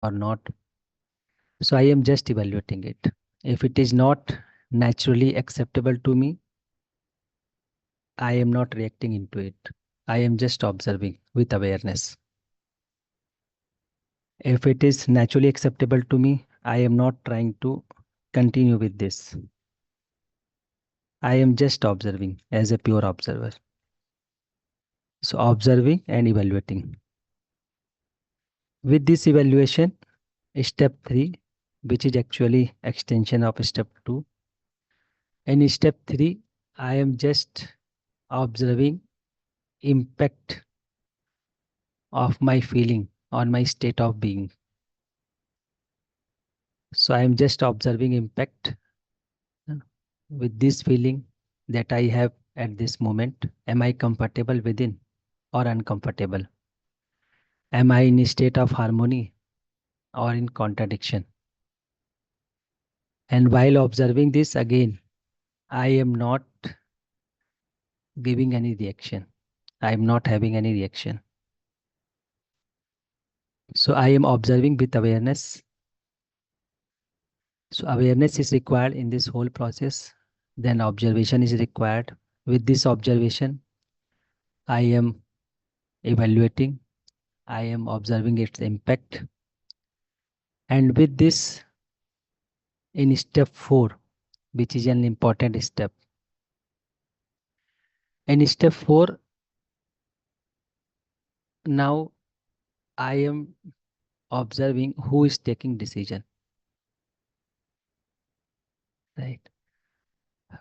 or not. So I am just evaluating it. If it is not naturally acceptable to me, I am not reacting into it. I am just observing with awareness. If it is naturally acceptable to me, I am not trying to continue with this. I am just observing as a pure observer. So observing and evaluating. With this evaluation, step 3, which is actually extension of step 2. In step 3, I am just observing impact of my feeling on my state of being. So I am just observing impact with this feeling that I have at this moment. Am I comfortable within or uncomfortable? Am I in a state of harmony or in contradiction? And while observing this again, I am not giving any reaction. I am not having any reaction. So I am observing with awareness. So awareness is required in this whole process. Then observation is required. With this observation, I am evaluating. I am observing its impact. And with this, in step 4, which is an important step. In step 4, now I am observing who is taking decision. Right.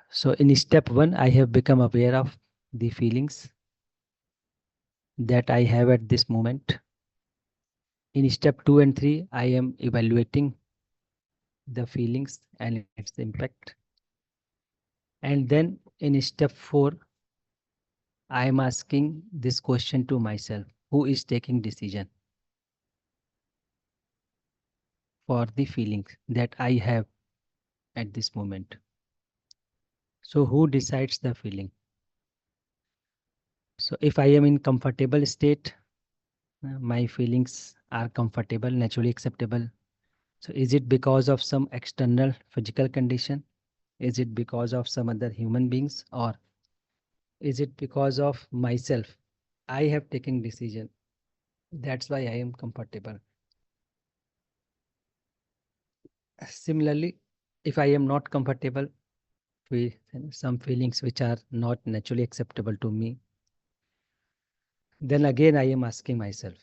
So in step 1, I have become aware of the feelings that I have at this moment. In step 2 and 3, I am evaluating the feelings and its impact. And then in step 4, I am asking this question to myself: who is taking decision for the feelings that I have at this moment? So who decides the feeling? So if I am in comfortable state, my feelings are comfortable, naturally acceptable. So is it because of some external physical condition? Is it because of some other human beings, or is it because of myself? I have taken decision. That's why I am comfortable. Similarly, if I am not comfortable with some feelings which are not naturally acceptable to me, then again I am asking myself,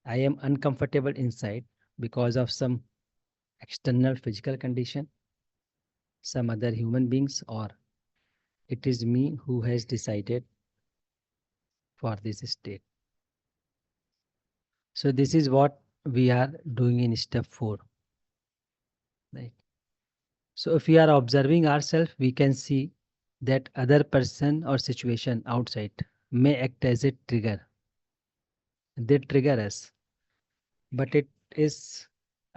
I am uncomfortable inside because of some external physical condition, some other human beings, or it is me who has decided for this state. So this is what we are doing in step 4. Right. So if we are observing ourselves, we can see that other person or situation outside may act as a trigger. They trigger us, but it is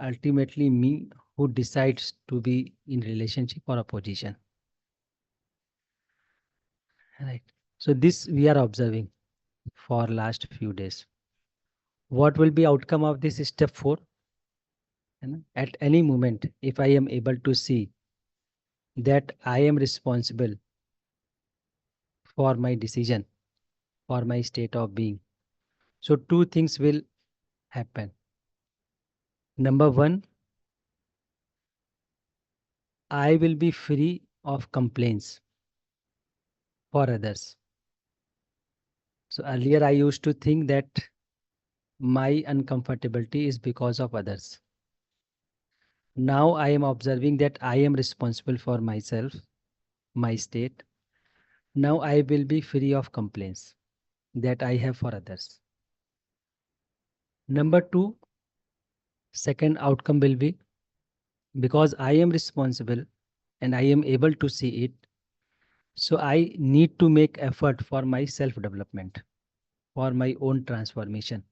ultimately me who decides to be in relationship or opposition. Right. So this we are observing for last few days. What will be outcome of this step 4? At any moment, if I am able to see that I am responsible for my decision, for my state of being, so two things will happen. Number one, I will be free of complaints for others. So earlier I used to think that my uncomfortability is because of others. Now I am observing that I am responsible for myself, my state. Now I will be free of complaints that I have for others. Number two, second outcome will be, because I am responsible and I am able to see it, so I need to make effort for my self-development, for my own transformation.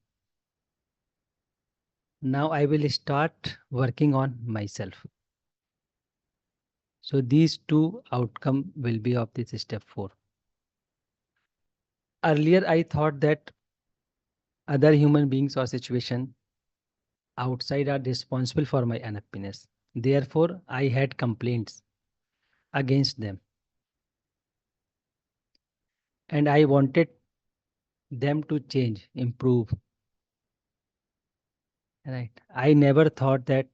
Now I will start working on myself. So these two outcome will be of this step 4. Earlier I thought that other human beings or situation outside are responsible for my unhappiness. Therefore, I had complaints against them and I wanted them to change, improve. Right. I never thought that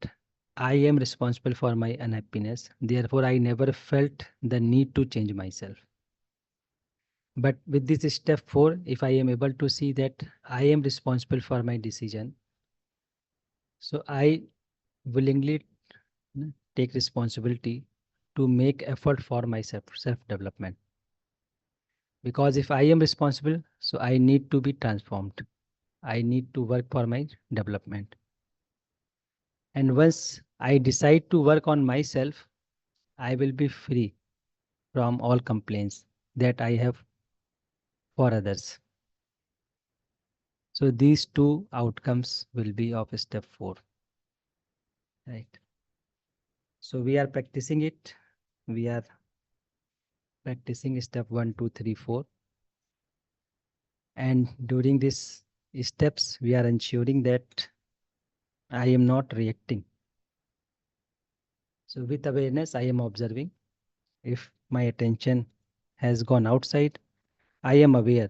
I am responsible for my unhappiness. Therefore, I never felt the need to change myself. But with this step 4, if I am able to see that I am responsible for my decision, so I willingly take responsibility to make effort for myself, self-development. Because if I am responsible, so I need to be transformed. I need to work for my development. And once I decide to work on myself, I will be free from all complaints that I have for others. So these two outcomes will be of step 4. Right. So we are practicing it. We are practicing step 1, 2, 3, 4. And during these steps, we are ensuring that I am not reacting. So with awareness, I am observing. If my attention has gone outside, I am aware.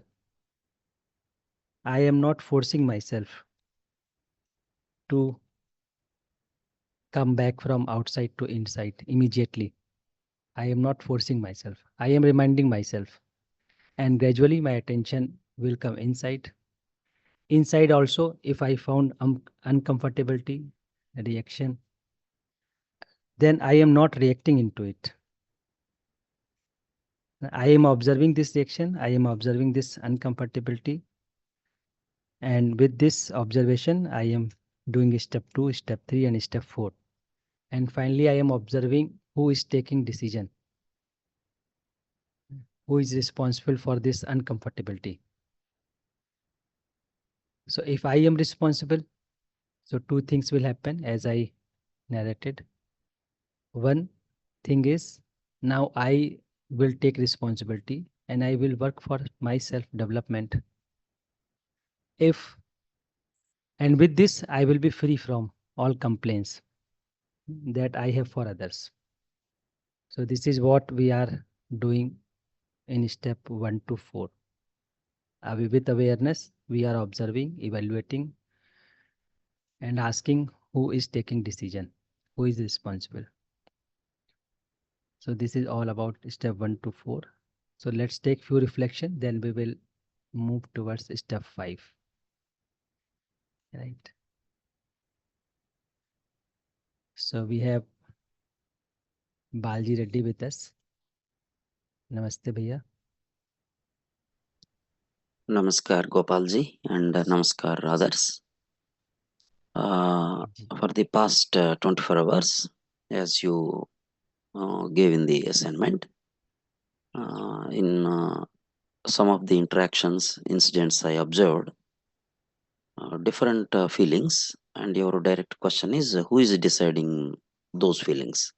I am not forcing myself to come back from outside to inside immediately. I am not forcing myself. I am reminding myself. And gradually my attention will come inside. Inside also, if I found uncomfortability, reaction, then I am not reacting into it. I am observing this reaction. I am observing this uncomfortability. And with this observation, I am doing step 2, step 3, and step 4. And finally, I am observing who is taking decision, who is responsible for this uncomfortability. So if I am responsible, so two things will happen as I narrated. One thing is, now I will take responsibility and I will work for my self-development. And with this, I will be free from all complaints that I have for others. So this is what we are doing in step 1 to 4. With awareness, we are observing, evaluating, and asking who is taking decision, who is responsible. So this is all about step 1 to 4. So let's take few reflection, then we will move towards step 5. Right. So we have Balji Reddy with us. Namaste Bhaiya. Namaskar Gopalji and Namaskar others. For the past 24 hours, as you gave in the assignment, in some of the interactions, incidents I observed, different feelings, and your direct question is who is deciding those feelings?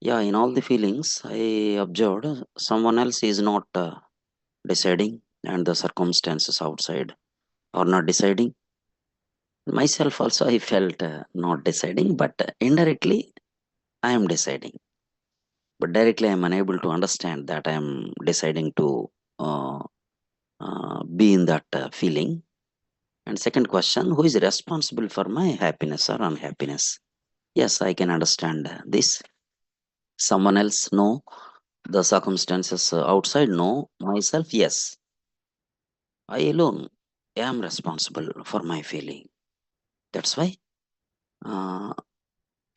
Yeah, in all the feelings, I observed someone else is not deciding, and the circumstances outside are not deciding. Myself also, I felt not deciding, but indirectly, I am deciding. But directly, I am unable to understand that I am deciding to uh, be in that feeling. And second question, who is responsible for my happiness or unhappiness? Yes, I can understand this. Someone else, no. The circumstances outside, no. Myself, yes. I alone am responsible for my feeling. That's why uh,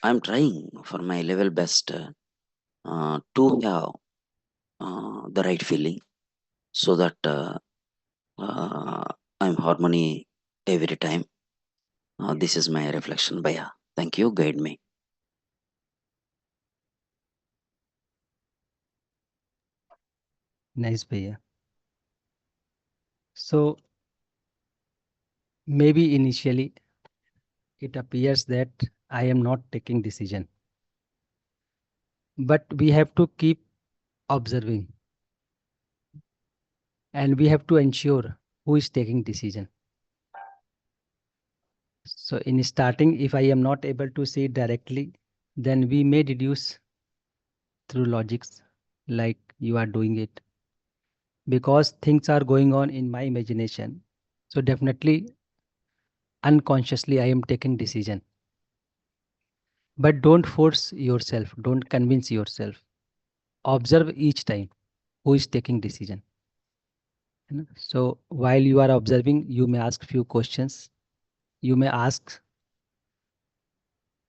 I'm trying for my level best to have the right feeling so that uh, I'm harmony every time. This is my reflection, Baya. Thank you. Guide me. Nice Bhaiya. So maybe initially it appears that I am not taking decision. But we have to keep observing and we have to ensure who is taking decision. So in starting, if I am not able to see it directly, then we may deduce through logics like you are doing it because things are going on in my imagination. So definitely unconsciously I am taking decision. But don't force yourself, don't convince yourself. Observe each time who is taking decision. है ना? So while you are observing, you may ask few questions. You may ask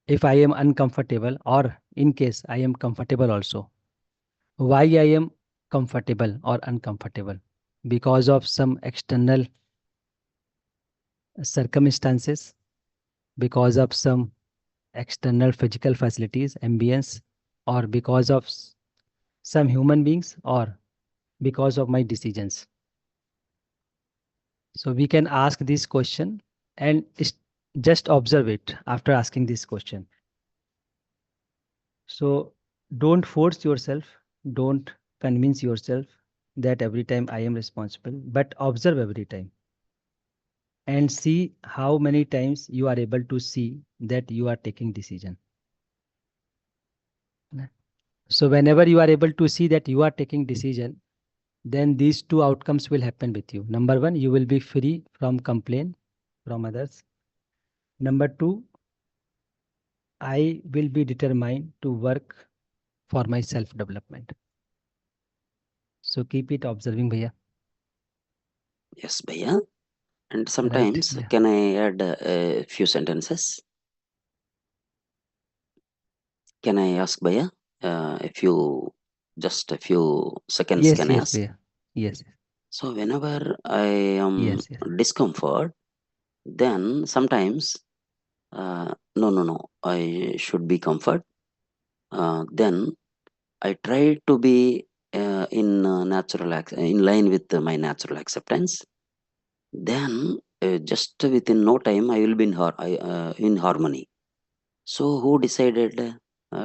if I am uncomfortable or in case I am comfortable also. Why I am comfortable or uncomfortable? Because of some external circumstances, because of some external physical facilities, ambience, or because of some human beings, or because of my decisions. So we can ask this question and just observe it after asking this question. So don't force yourself, don't convince yourself that every time I am responsible, but observe every time and see how many times you are able to see that you are taking decision. So whenever you are able to see that you are taking decision, then these two outcomes will happen with you. Number one, you will be free from complaint from others. Number two, I will be determined to work for my self development. So keep it observing, bhaiya. Yes, Bhaiya. And Right? sometimes, Yeah. can I add a few sentences? Can I ask Bhaiya? Just a few seconds, Yes, can I yes, ask? bhaiya. Yes, So, whenever I am yes, yes. discomfort, then sometimes, no, I should be comfort. Then I try to be in line with my natural acceptance. Then, just within no time, I will be in harmony. So, who decided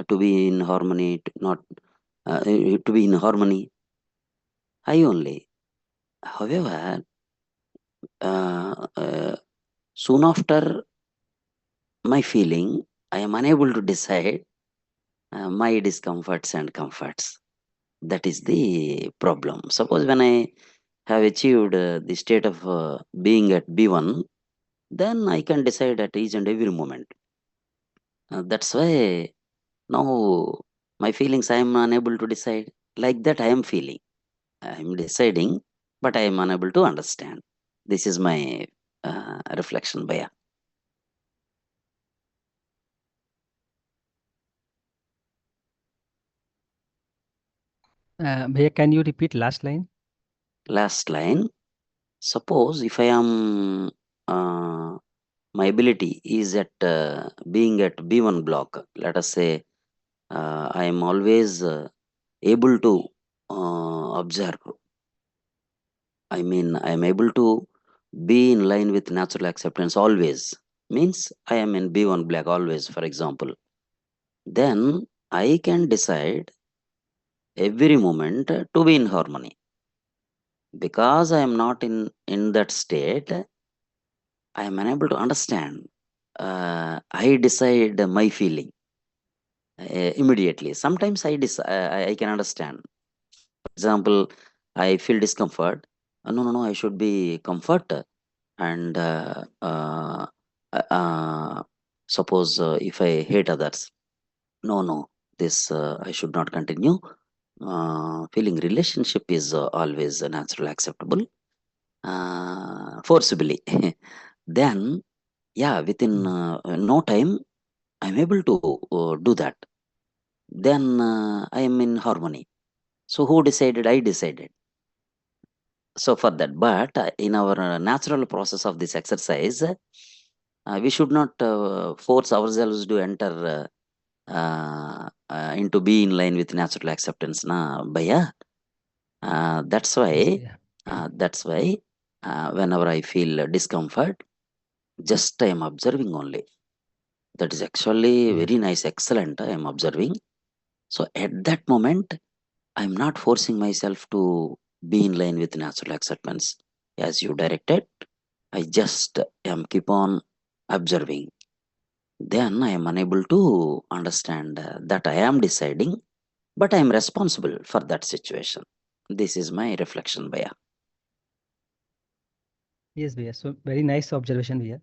to be in harmony, to be in harmony? I only. However, uh, uh, soon after my feeling, I am unable to decide my discomforts and comforts. That is the problem. Suppose when I have achieved the state of being at B1, then I can decide at each and every moment. That's why now my feelings I am unable to decide. Like that, I am feeling. I am deciding, but I am unable to understand. This is my reflection, Baya. Bhaiya, can you repeat last line? Last line. Suppose if I am uh, my ability is at being at B1 block. Let us say I am always able to observe. I mean, I am able to be in line with natural acceptance always. Means I am in B1 black always, for example. Then I can decide every moment to be in harmony. Because I am not in that state, I am unable to understand. I decide my feeling immediately. Sometimes I can understand. Example, I feel discomfort. No, I should be comfort. And uh, suppose if I hate others, no, this I should not continue. Feeling relationship is always natural, acceptable, forcibly. Then, yeah, within Mm. no time, I'm able to do that. Then I am in harmony. So who decided? I decided. So for that, but in our natural process of this exercise, we should not force ourselves to enter into be in line with natural acceptance, na Bhaiya. That's Yes, why. bhaiya. That's why. Whenever I feel discomfort, just I am observing only. That is actually Yes. very nice, excellent. I am observing. So at that moment, I'm not forcing myself to be in line with natural acceptance as you directed. I just am keep on observing, then I am unable to understand that I am deciding, but I am responsible for that situation. This is my reflection, Bhaiya. Yes, Bhaiya. So very nice observation, Bhaiya.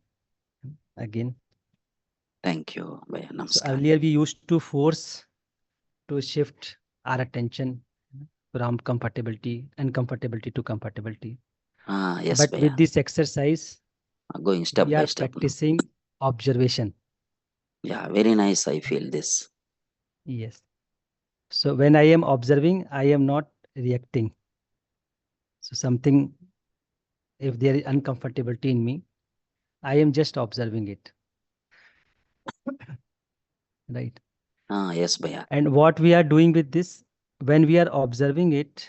Again. Thank you, Bhaiya. So Namaskar. earlier we used to force to shift our attention from uncomfortability to comfortability. Ah, yes, But Bhaiya. with this exercise, Going step we by are step now. practicing observation. Yeah, very nice. I feel this. Yes. So when I am observing, I am not reacting. So something, if there is uncomfortability in me, I am just observing it. Right. Ah, yes, Bhaiya. And what we are doing with this, when we are observing it,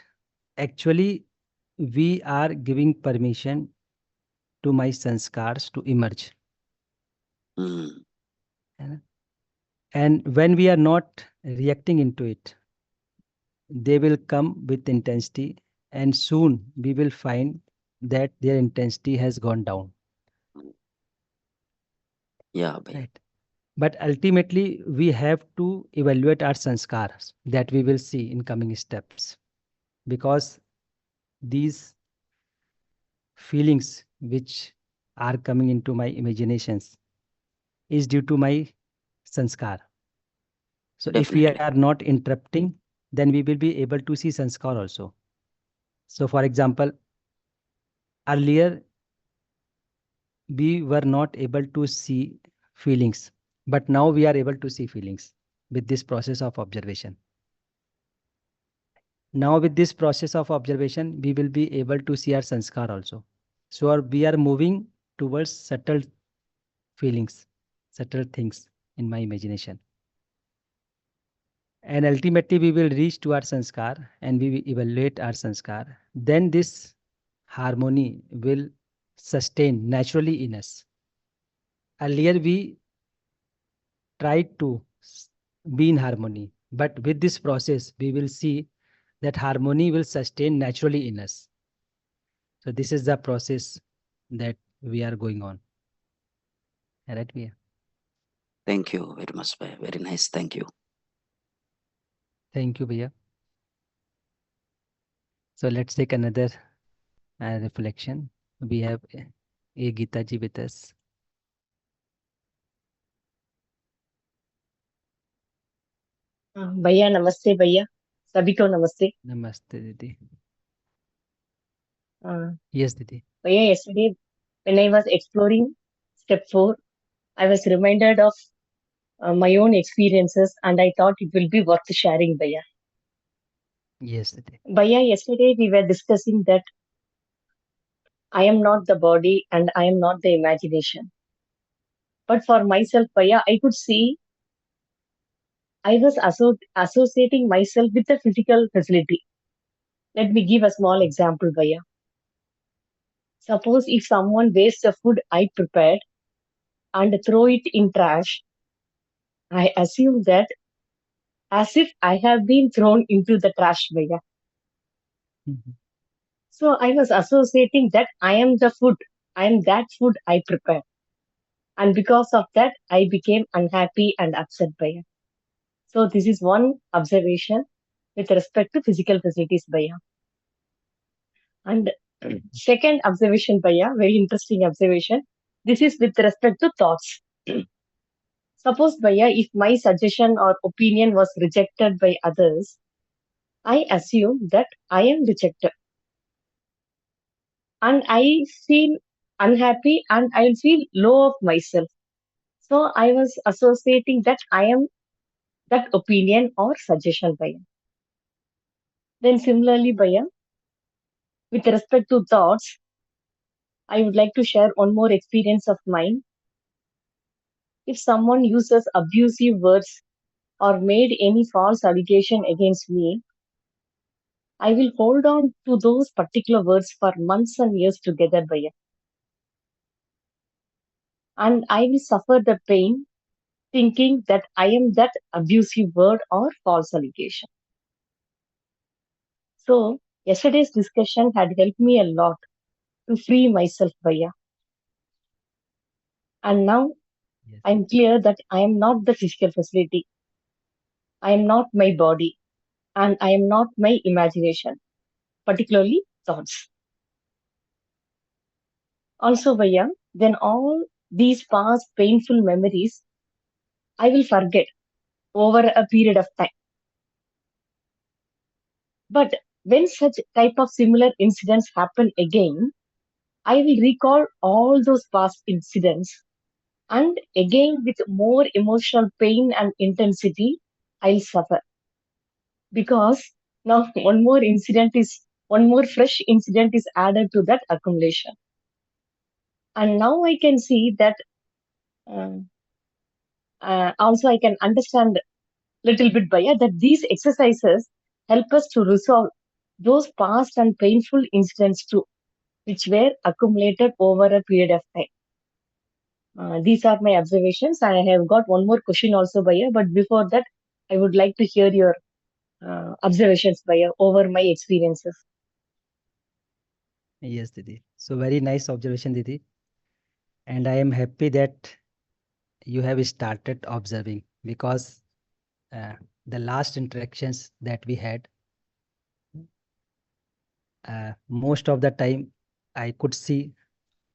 actually, we are giving permission to my sanskars to emerge. Mm, है ना? And when we are not reacting into it, they will come with intensity, and soon we will find that their intensity has gone down. yeah, Bhaiya. Right. But ultimately, we have to evaluate our sanskars that we will see in coming steps, because these feelings which are coming into my imaginations is due to my sanskar. So if we Definitely. are not interrupting, then we will be able to see sanskar also. So for example, earlier we were not able to see feelings, but now we are able to see feelings with this process of observation. Now with this process of observation, we will be able to see our sanskar also. So we are moving towards subtle feelings, subtle things in my imagination. And ultimately we will reach to our sanskar and we will evaluate our sanskar. Then this harmony will sustain naturally in us. Earlier we tried to be in harmony, but with this process we will see that harmony will sustain naturally in us. So this is the process that we are going on. Right, Mia? Thank you very much, Bhaiya. Very nice. Thank you. Thank you, Bhaiya. So let's take another reflection. We have a Gita ji with us. भैया नमस्ते भैया सभी को नमस्ते Namaste, Didi. अ, Yes, Didi. भैया yesterday when I was exploring step 4 I was reminded of my own experiences and I thought it will be worth sharing भैया Yes, Didi. भैया yesterday we were discussing that I am not the body and I am not the imagination, but for myself भैया I could see I was associating myself with the physical facility. Let me give a small example भैया. Suppose if someone wastes the food I prepared and throw it in trash, I assume that as if I have been thrown into the trash bag. Mhm. So I was associating that I am the food. I am that food I prepare. And because of that, I became unhappy and upset by it. So this is one observation with respect to physical facilities, Bhaiya. And second observation, Bhaiya, very interesting observation. This is with respect to thoughts. Suppose, Bhaiya, if my suggestion or opinion was rejected by others, I assume that I am rejected and I feel unhappy and I'll feel low of myself. So I was associating that I am that opinion or suggestion by him. Then similarly, Bhaiya, with respect to thoughts, I would like to share one more experience of mine. If someone uses abusive words or made any false allegation against me, I will hold on to those particular words for months and years together, Bhaiya. And I will suffer the pain thinking that I am that abusive word or false allegation. So, yesterday's discussion had helped me a lot to free myself, Bhaiya. And now Yes. I am clear that I am not the physical facility. I am not my body and I am not my imagination, particularly thoughts. Also, Vaya, then all these past painful memories I will forget over a period of time. But when such type of similar incidents happen again, I will recall all those past incidents and again with more emotional pain and intensity, I'll suffer because now one more fresh incident is added to that accumulation. And now I can see that um, also I can understand little bit Baya that these exercises help us to resolve those past and painful incidents too, which were accumulated over a period of time. These are my observations. I have got one more question also, Baya, but before that, I would like to hear your observations, Baya, over my experiences. Yes, Didi. So very nice observation, Didi. And I am happy that you have started observing because uh, the last interactions that we had, most of the time, I could see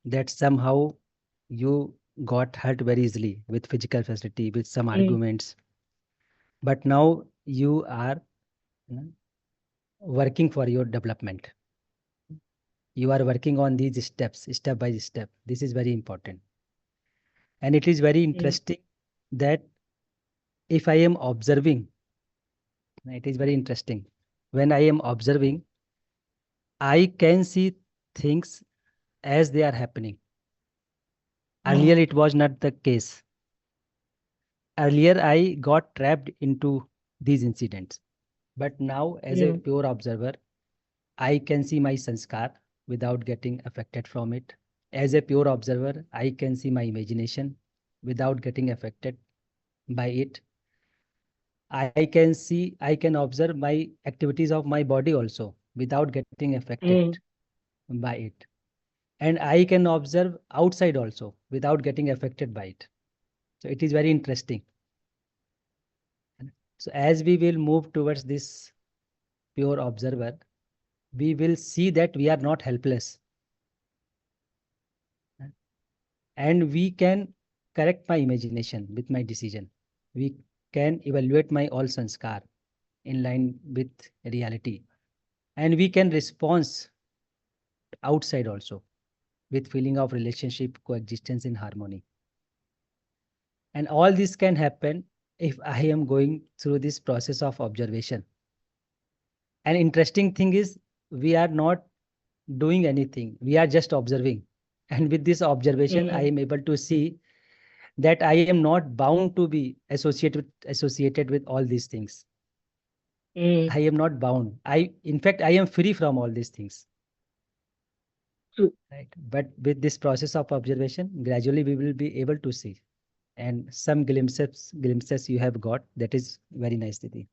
that somehow you got hurt very easily with physical facility, with some Mm, arguments. But now you are working for your development. You are working on these steps, step by step. This is very important. And it is very mm, interesting that if I am observing, it is very interesting. When I am observing, I can see things as they are happening. Earlier, mm, it was not the case. Earlier, I got trapped into these incidents. But now, as a mm, pure observer, I can see my sanskar without getting affected from it. As a pure observer, I can see my imagination without getting affected by it. I can observe my activities of my body also without getting affected mm, by it. And I can observe outside also without getting affected by it. So it is very interesting. So as we will move towards this pure observer, we will see that we are not helpless and we can correct my imagination with my decision. We can evaluate my all sanskar in line with reality and we can respond outside also with feeling of relationship coexistence in harmony. And all this can happen if I am going through this process of observation. An interesting thing is we are not doing anything. We are just observing. And with this observation, I mm, am able to see that I am not bound to be associated with all these things. mm. I am not bound. In fact, I am free from all these things. True. Right. But with this process of observation, gradually we will be able to see. And some glimpses you have got. That is very nice, Didi.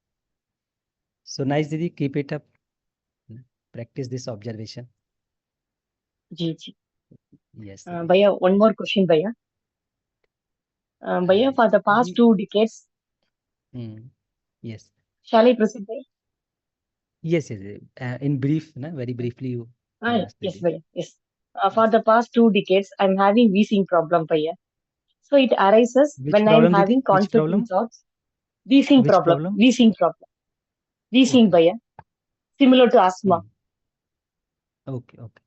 So nice, Didi. Keep it up. Practice this observation. Ji, ji. Yes, Didi. Baya, one more question, Baya. Uh, Baya, for the past ye- 2 decades, mm, yes. shall I proceed, Baya? Yes, yes. In brief, na, very briefly you asked, Yes, Didi. Baya. Yes. For Yes. the past 2 decades, I'm having wheezing problem, Baya. So it arises Which when I'm problem, Didi? having Which conflicting problem? thoughts. Which problem? Wheezing problem, wheezing, Okay. Baya, similar to asthma. Mm. Okay, okay.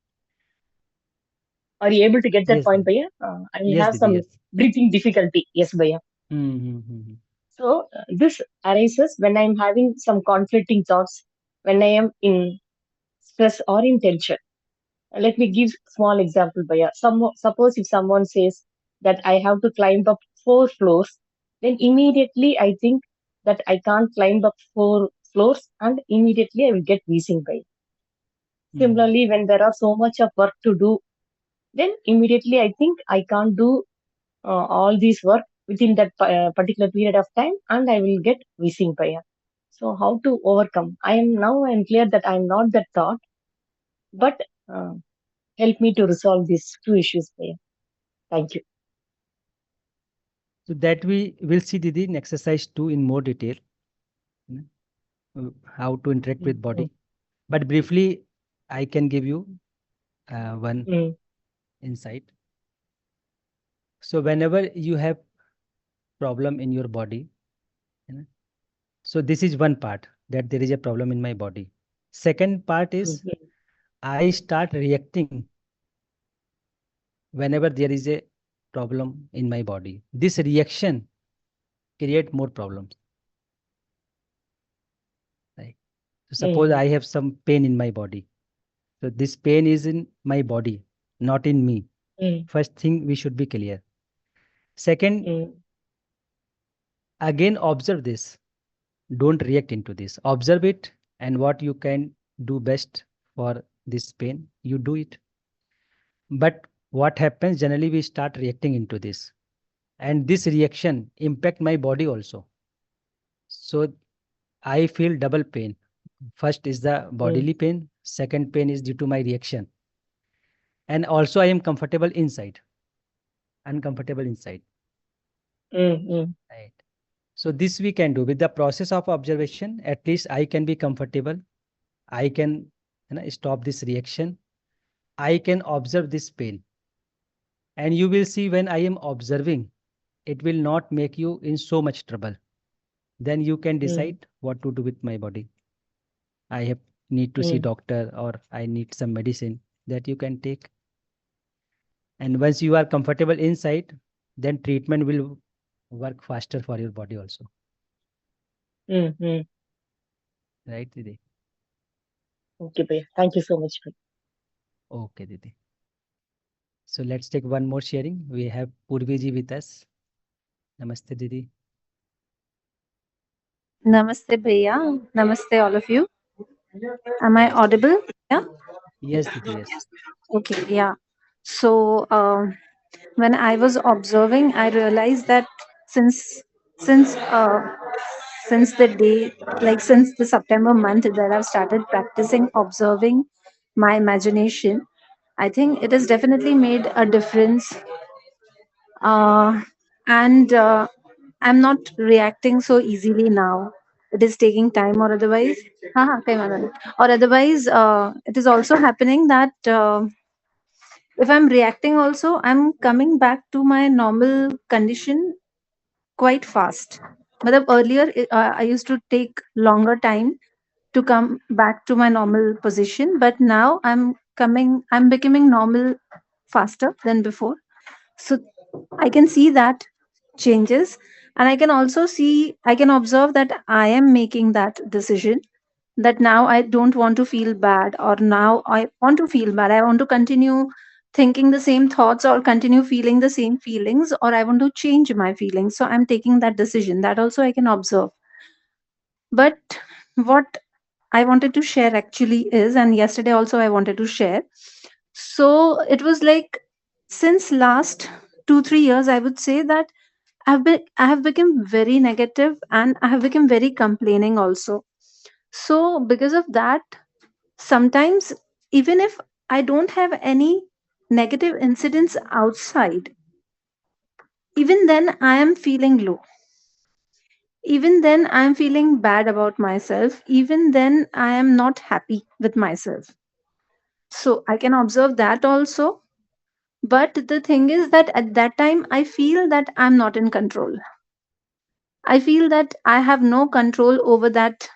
Are you able to get that Yes, point, Didi. Baya? I will Yes, have Didi. some Yes. breathing difficulty. Yes, Baya. Mm-hmm. So this arises when I'm having some conflicting thoughts, when I am in stress or in tension. Let me give small example, Baya. Suppose if someone says that I have to climb up 4 floors, then immediately I think that I can't climb up 4 floors, and immediately I will get wheezing, Baya. Mm. Similarly, when there are so much of work to do, then immediately I think I can't do all these work within that particular period of time, and I will get wheezing, Baya. So how to overcome? I am clear that I am not that thought, but uh, help me to resolve these two issues, Baya. Thank you. So that we will see Didi in exercise 2 in more detail, how to interact with mm, body. But briefly, I can give you one mm, insight. So whenever you have problem in your body, so this is one part, that there is a problem in my body. Second part is mm, I start reacting whenever there is a problem in my body. This reaction create more problems. Right? So suppose mm, I have some pain in my body. So this pain is in my body, not in me. mm, First thing we should be clear. Second, mm, again observe this. Don't react into this. Observe it, and what you can do best for this pain, you do it. But what happens generally, we start reacting into this, and this reaction impact my body also. So I feel double pain. First is the mm, bodily pain, second pain is due to my reaction, and also I am comfortable inside, uncomfortable inside. mm, Right. So this we can do with the process of observation. At least I can be comfortable. I can, stop this reaction. I can observe this pain, and you will see when I am observing, it will not make you in so much trouble. Then you can mm, decide what to do with my body. I have need to see mm, doctor, or I need some medicine that you can take. And once you are comfortable inside, then treatment will work faster for your body also. mm. Right, Didi? Okay, Priya. Thank you so much. Okay, Didi. So let's take one more sharing. We have Purvi ji with us. Namaste, Didi. Namaste, Bhaiya. Namaste, all of you. Am I Yes, Didi. audible? Yeah. Yes, Didi. Yes. Okay. Yeah. So when I was observing, I realized that since since uh, since the day, like since the September month that I've started practicing observing my imagination, I think it has definitely made a difference. And I'm not reacting so easily now. It is taking time, or otherwise, haha, kay wala nahi. Or otherwise, it is also happening that if I'm reacting, also I'm coming back to my normal condition quite fast. But earlier, I used to take longer time to come back to my normal position, but now I'm becoming normal faster than before. So I can see that changes, and I can observe that I am making that decision, that now I don't want to feel bad, or now I want to feel bad. I want to continue thinking the same thoughts, or continue feeling the same feelings, or I want to change my feelings. So I'm taking that decision. That also I can observe. But what I wanted to share actually is, and yesterday also I wanted to share. So it was like, since last 2 3 years, I would say that I have become very negative, and I have become very complaining also. So because of that, sometimes, even if I don't have any negative incidents outside, even then I am feeling low. Even then I am feeling bad about myself. Even then I am not happy with myself. So I can observe that also. But the thing is that at that time, I feel that I'm not in control. I feel that I have no control over that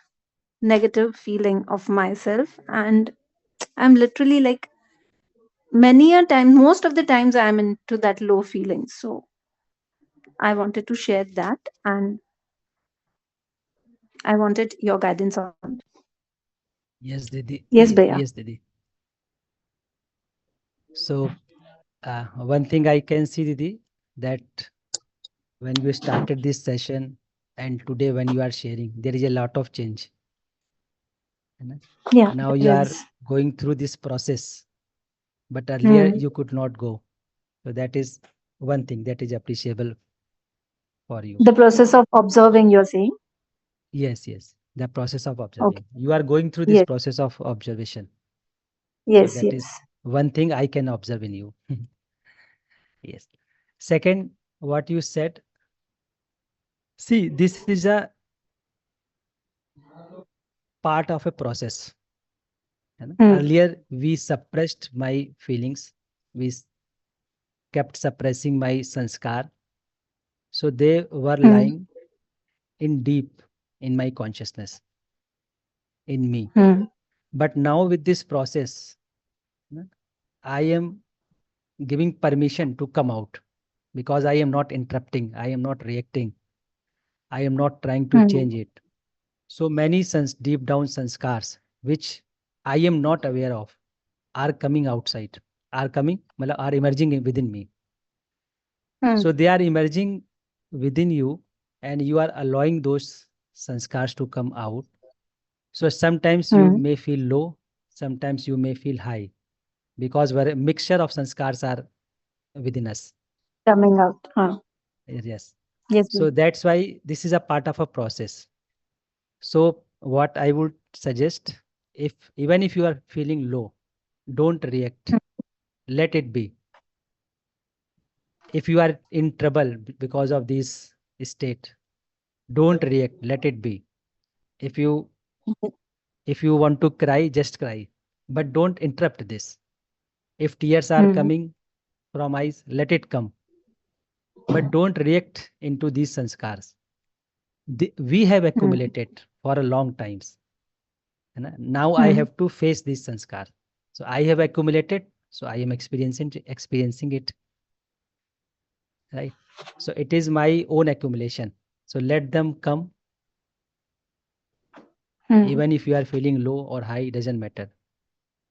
negative feeling of myself. And I'm literally like, many a time, most of the times, I'm into that low feeling. So I wanted to share that. And I wanted your guidance on it. Yes, Didi. Yes, Bhaiya. Yes, Didi. So one thing I can see, Didi, that when you started this session and today when you are sharing, there is a lot of change. है ना? Yeah, Now there you are is. going through this process, but earlier Hmm. you could not go. So that is one thing that is appreciable for you. The process of observing, you're saying? Yes, yes. The process of Okay. observing. You are going through this Yes, process of observation. So yes, that is yes. one thing I can observe in you. Yes. Second, what you said. See, this is a part of a process. Hmm. Earlier, we suppressed my feelings. We kept suppressing my sanskar. So they were Hmm. lying in deep in my consciousness, in me. Hmm. But now with this process, I am giving permission to come out because I am not interrupting, I am not reacting, I am not trying to Hmm. change it. So many deep down sanskars, which I am not aware of, are coming outside, are coming, are emerging within me. Hmm. So they are emerging within you, and you are allowing those sanskars to come out. So sometimes you Hmm. may feel low, sometimes you may feel high, because where a mixture of sanskars are within us. Coming out. Huh. Yes. Yes. So that's why this is a part of a process. So what I would suggest, if even if you are feeling low, don't react. Let it be. If you are in trouble because of this state, don't react. Let it be. If you if you want to cry, just cry. But don't interrupt this. If tears are Hmm. coming from eyes, let it come. But don't react into these sanskars. We have Hmm. accumulated for a long times. And now I Hmm. have to face this sanskar. So I have accumulated, so I am experiencing it, right? So it is my own accumulation. So let them come, Hmm. even if you are feeling low or high, it doesn't matter.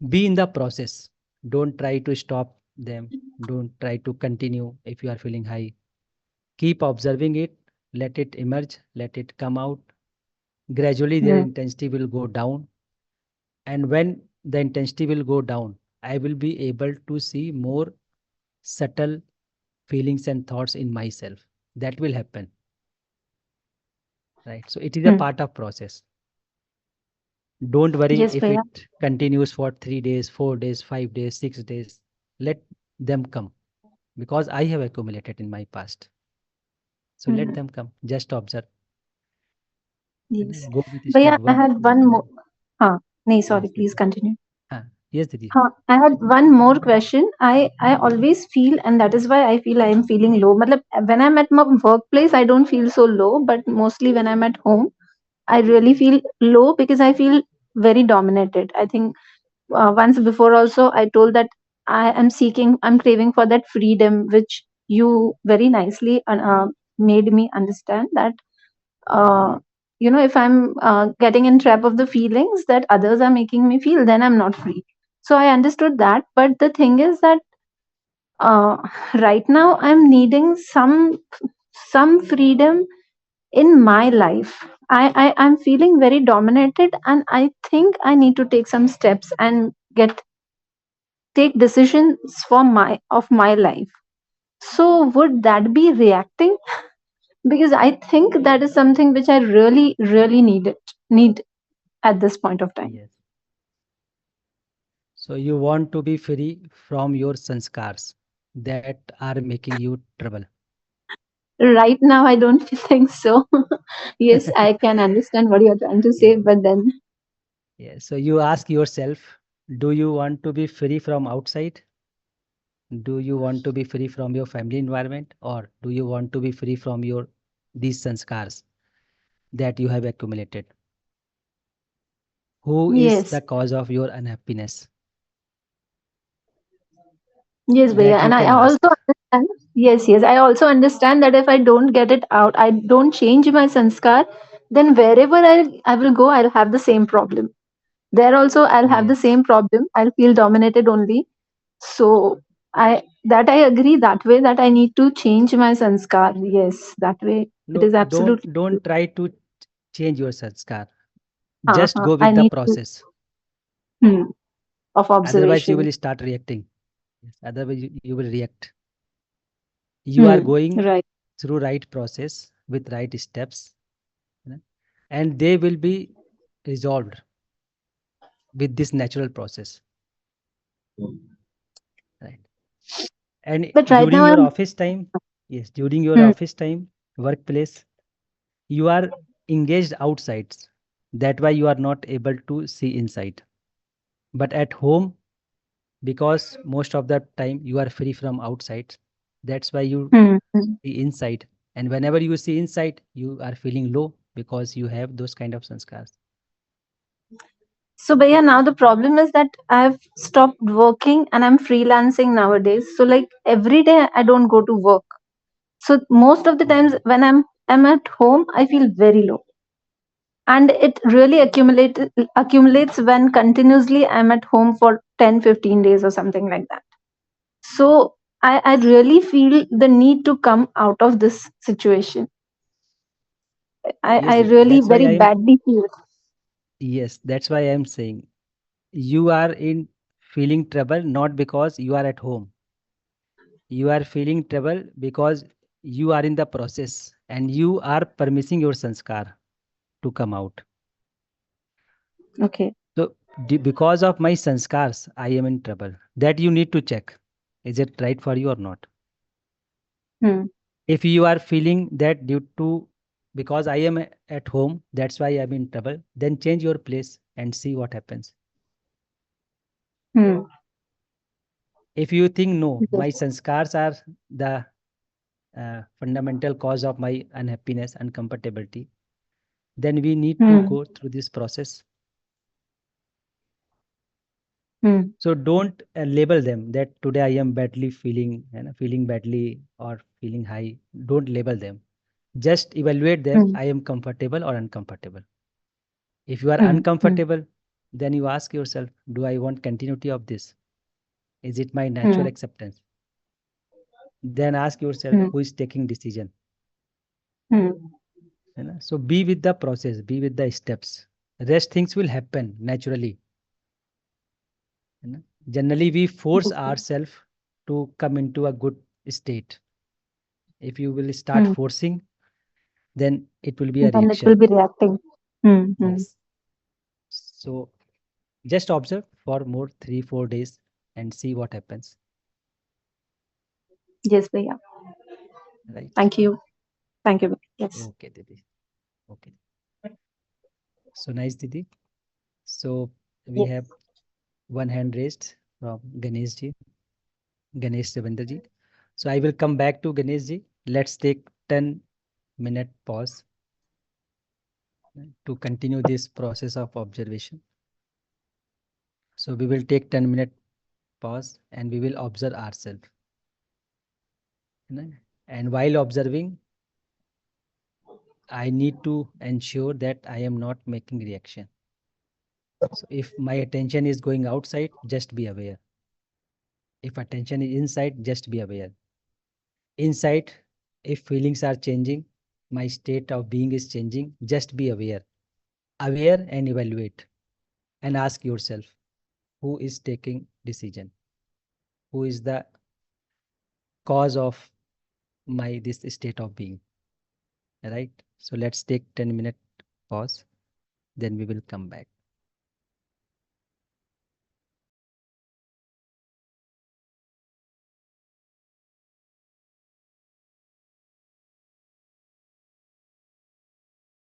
Be in the process. Don't try to stop them. Don't try to continue if you are feeling high. Keep observing it, let it emerge, let it come out. Gradually their Hmm. intensity will go down. And when the intensity will go down, I will be able to see more subtle feelings and thoughts in myself. That will happen, right? So it is a Hmm. part of process. Don't worry Yes, if Bhaiya. it continues for 3 days, 4 days, 5 days, 6 days. Let them come because I have accumulated in my past. So let Hmm. them come. Just observe Yes. and go with step Bhaiya, I one. had one more. Huh. Nee, sorry, Yes. please continue. Yes, Didi. Huh. I had one more question. I always feel, and that is why I feel I am feeling low. Matlab, when I'm at my workplace, I don't feel so low, but mostly when I'm at home, I really feel low because I feel very dominated. I think once before also I told that I'm craving for that freedom, which you very nicely made me understand that uh, if I'm getting in trap of the feelings that others are making me feel, then I'm not free. So I understood that, but the thing is that uh, right now I'm needing some freedom in my life. I'm feeling very dominated, and I think I need to take some steps and get take decisions for my life. So would that be reacting? Because I think that is something which I really need at this point of time. Yes. So you want to be free from your sanskars that are making you trouble. Right now, I don't think so. Yes, I can understand what you're trying to say, Yeah. but then Yeah. So you ask yourself, do you want to be free from outside? Do you want to be free from your family environment, or do you want to be free from your these sanskars that you have accumulated? Who is yes, the cause of your unhappiness? yes, Bhaiya, That you and I can also ask. understand. Yes, yes, I also understand that if I don't get it out, I don't change my sanskar, then wherever I will go, I'll have the same problem. There also, I'll have the Yes. same problem. I'll feel dominated only. So I agree that way that I need to change my sanskar. Yes, that way it No, is absolutely true. don't try to change your sanskar. Just Uh-huh. go I with the need to process. hmm, of Otherwise, you observation. will start reacting. Yes. Otherwise, you will react. You are Hmm. going Right. through right process with right steps, you know, and they will be resolved with this natural process, right? And But right during now your I'm office time, yes, during your hmm, office time, workplace, You are engaged outside. That why you are not able to see inside. But at home, because most of the time you are free from outside, that's why you Hmm. Hmm. see inside. And whenever you see inside, you are feeling low because you have those kind of sanskars. So, Bhaiya, now the problem is that I've stopped working and I'm freelancing nowadays. So, like every day, I don't go to work. So, most of the times Mhm. when I'm at home, I feel very low, and it really accumulates when continuously I'm at home for 10-15 days or something like that. So, I really feel the need to come out of this situation. I Yes, really that's why very I am. badly feel it. Yes, that's why I am saying you are in feeling trouble not because you are at home. You are feeling trouble because you are in the process and you are permitting your sanskar to come out. Okay. So, because of my sanskars, I am in trouble. That you need to check. Is it right for you or not? Hmm. If you are feeling that due to because I am at home, that's why I'm in trouble, then change your place and see what happens. Hmm. If you think no, Yes. my sanskars are the fundamental cause of my unhappiness, uncomfortability, then we need to Hmm. go through this process. Hmm. So don't label them that today I am badly feeling, feeling badly or feeling high. Don't label them. Just evaluate them. Hmm. I am comfortable or uncomfortable. If you are Hmm. Hmm. uncomfortable, then you ask yourself, do I want continuity of this? Is it my natural Hmm. acceptance? Then ask yourself, Hmm. who is taking decision? Hmm. So be with the process, be with the steps. Rest things will happen naturally. Generally, we force Okay. ourselves to come into a good state. If you will start Hmm. forcing, then it will be a Then it will reaction. be reacting. Hmm. Hmm. Yes. So just observe for more 3-4 days and see what happens. Yes, Bhaiya. Right. Thank you. Thank you. Yes. Okay, Didi. Okay. So nice, Didi. So we Yes. have one hand raised from Ganesh ji, Ganesh Ravinder ji. So I will come back to Ganesh ji. Let's take 10-minute pause to continue this process of observation. So we will take 10-minute pause and we will observe ourselves. And while observing, I need to ensure that I am not making reaction. So if my attention is going outside, just be aware. If attention is inside, just be aware. Inside, if feelings are changing, my state of being is changing, just be aware. Aware and evaluate and ask yourself, who is taking decision? Who is the cause of my this state of being? Right? So let's take 10-minute pause, then we will come back.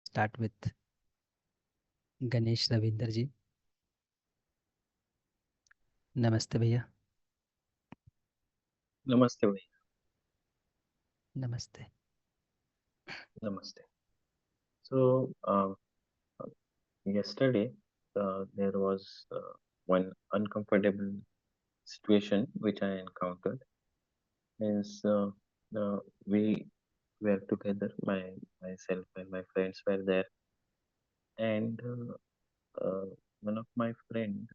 Start with Ganesh Ravinder ji. Namaste भैया. Namaste, bhai. Namaste. Namaste. So, yesterday there was one uncomfortable situation which I encountered. Is we were together, myself and my friends were there, and one of my friend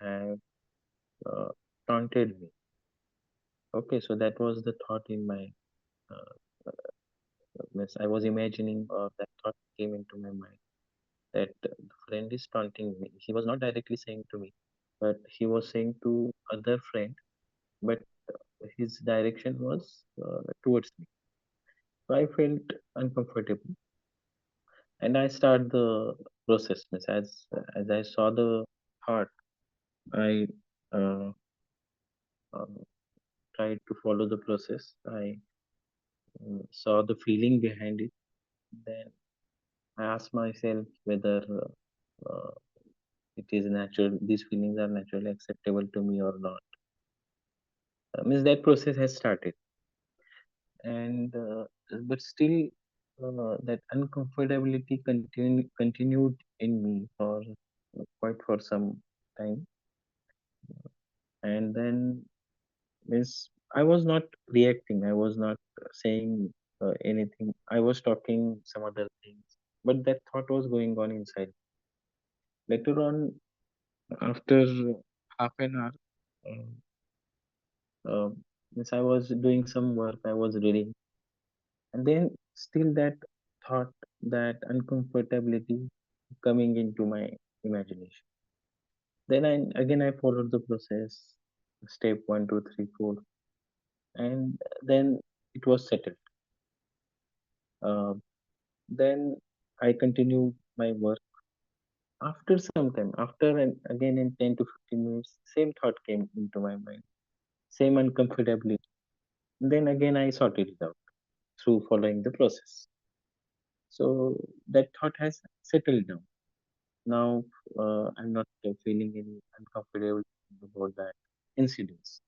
have uh, taunted me. Okay, so that was the thought in my. Uh, Means I was imagining, or that thought came into my mind that the friend is taunting me. He was not directly saying to me, but he was saying to other friend, but his direction was towards me. So I felt uncomfortable, and I start the process. Means as I saw the thought, I uh, uh, tried to follow the process. I saw the feeling behind it. Then I ask myself whether it is natural, these feelings are naturally acceptable to me or not. Means that process has started, and but still that uncomfortability continued in me for quite for some time, and then means I was not reacting, I was not saying anything, I was talking some other things, but that thought was going on inside. Later on, after half an hour, um, uh, means I was doing some work, I was reading, and then still that thought, that uncomfortability coming into my imagination. Then I followed the process, step 1, 2, 3, 4, and then it was settled. Uh, then I continued my work. After some time, after and again in 10 to 15 minutes, same thought came into my mind, same uncomfortability. Then again I sorted it out through following the process. So that thought has settled down. Now I'm not feeling any uncomfortable about that incidents.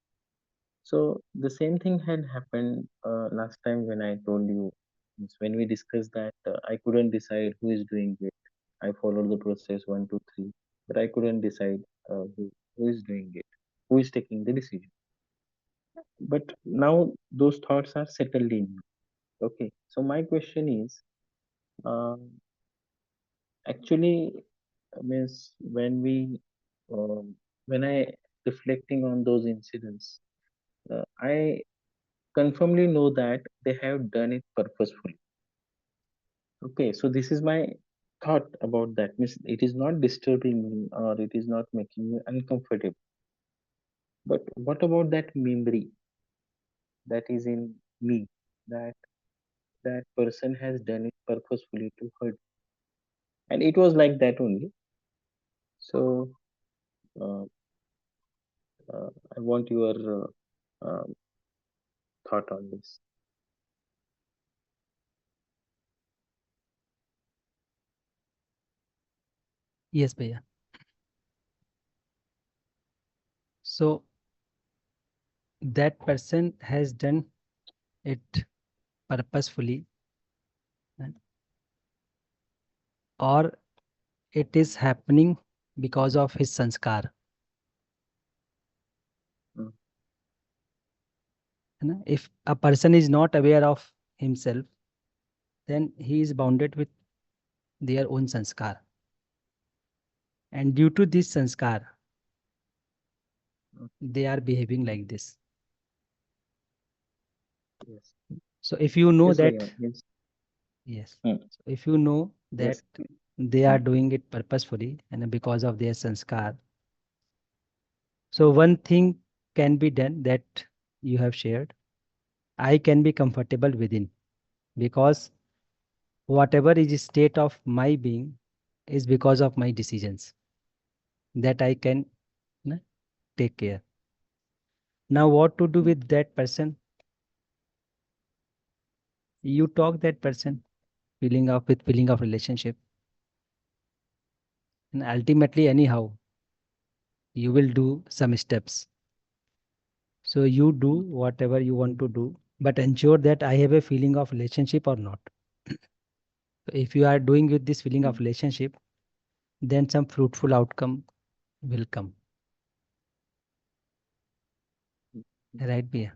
So the same thing had happened last time when I told you, means when we discussed that I couldn't decide who is doing it. I followed the process 1, 2, 3, but I couldn't decide who is doing it, who is taking the decision. But now those thoughts are settled in me. Okay, so my question is, um, actually, means when I reflecting on those incidents, I confirmly know that they have done it purposefully. Okay, so this is my thought about that. Means it is not disturbing me or it is not making me uncomfortable. But what about that memory that is in me, that that person has done it purposefully to hurt, and it was like that only. So uh, I want your thought on this. Yes, Bhaiya. So that person has done it purposefully, or it is happening because of his sanskar. Mm, If a person is not aware of himself, then he is bounded with their own sanskar. And due to this sanskar, mm, they are behaving like this. yes, So if you know yes, that, Bhaiya. Means, yes, mm, so if you know that yes. they are Mm, doing it purposefully and because of their sanskar, so one thing can be done that you have shared. I can be comfortable within, because whatever is state of my being is because of my decisions that I can you take care. Now, what to do mm, with that person? You talk that person feeling of relationship, and ultimately, anyhow, you will do some steps. So you do mm, whatever you want to do, but ensure that I have a feeling of relationship or not. So if you are doing with this feeling mm, of relationship, then some fruitful outcome will come. mm, mm. Right, Bia?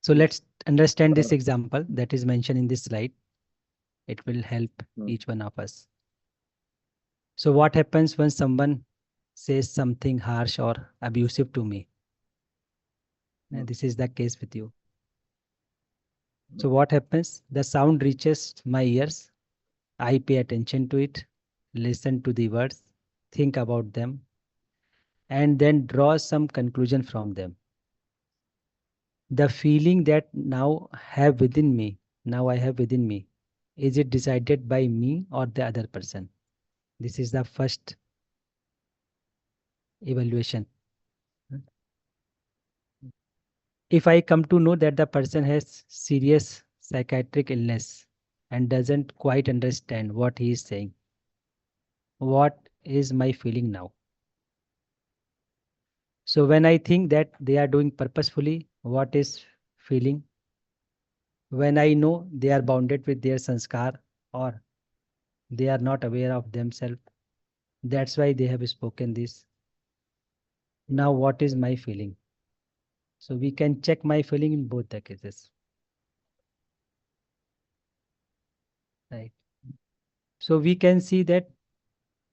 So Yes. let's understand Uh, this example that is mentioned in this slide. It will help mm, each one of us. So what happens when someone says something harsh or abusive to me? mm, And this is the case with you. mm, So what happens? The sound reaches my ears. I pay attention to it, listen to the words, think about them, and then draw some conclusion from them. The feeling that now I have within me, is it decided by me or the other person? This is the first evaluation. If I come to know that the person has serious psychiatric illness and doesn't quite understand what he is saying. What is my feeling now? So when I think that they are doing purposefully, what is feeling? When I know they are bounded with their sanskar or they are not aware of themselves, that's why they have spoken this. Now what is my feeling? So we can check my feeling in both the cases. Right. So we can see that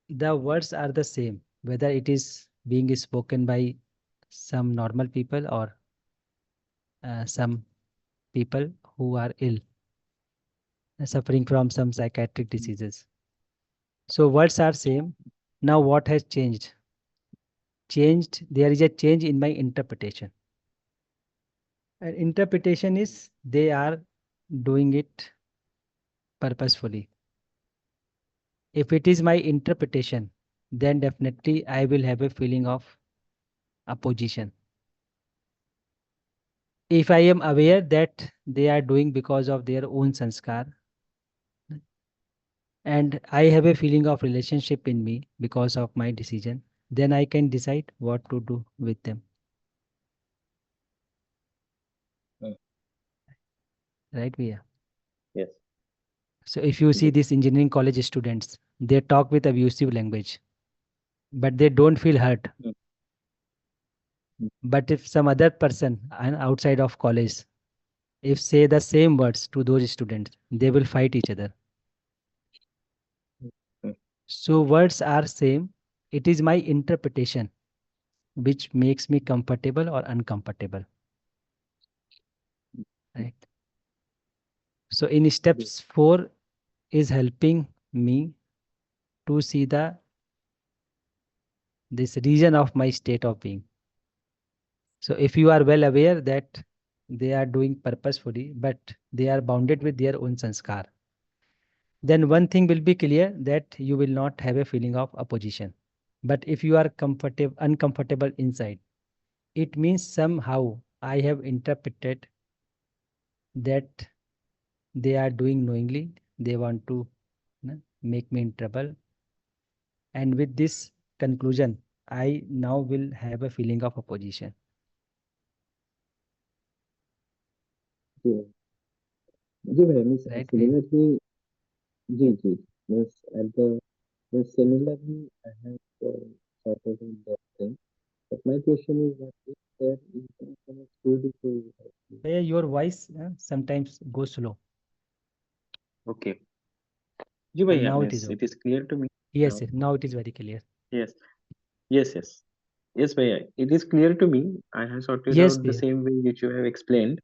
the words are the same, whether it is being spoken by some normal people or some people who are ill, suffering from some psychiatric diseases. So words are same. Now what has changed? There is a change in my interpretation. And interpretation is they are doing it purposefully. If it is my interpretation, then definitely I will have a feeling of opposition. If I am aware that they are doing because of their own sanskar, and I have a feeling of relationship in me because of my decision, then I can decide what to do with them. Mm. Right, Via? Yes. So if you see Good. these engineering college students, they talk with abusive language, but they don't feel hurt. Mm. Mm. But if some other person outside of college, if say the same words to those students, they will fight each other. Mm. So words are same. It is my interpretation which makes me comfortable or uncomfortable. Mm. Right. So in Good. steps 4 is helping me to see this region of my state of being. So if you are well aware that they are doing purposefully, but they are bounded with their own sanskar, then one thing will be clear that you will not have a feeling of opposition. But if you are uncomfortable inside, it means somehow I have interpreted that they are doing knowingly, they want to make me in trouble. And with this conclusion, I now will have a feeling of opposition. Yeah. जी भैया miss Right, Priya? similarly जी जी yes at the yes similarly I have sorted out that thing but my question is that if there is some study to Priya, your voice sometimes goes slow. okay जी भैया Now it miss is it okay. is clear to me now Yes, yes, now it is very clear. yes yes yes yes भैया it is clear to me I have sorted Yes, out the Priya. same way which you have explained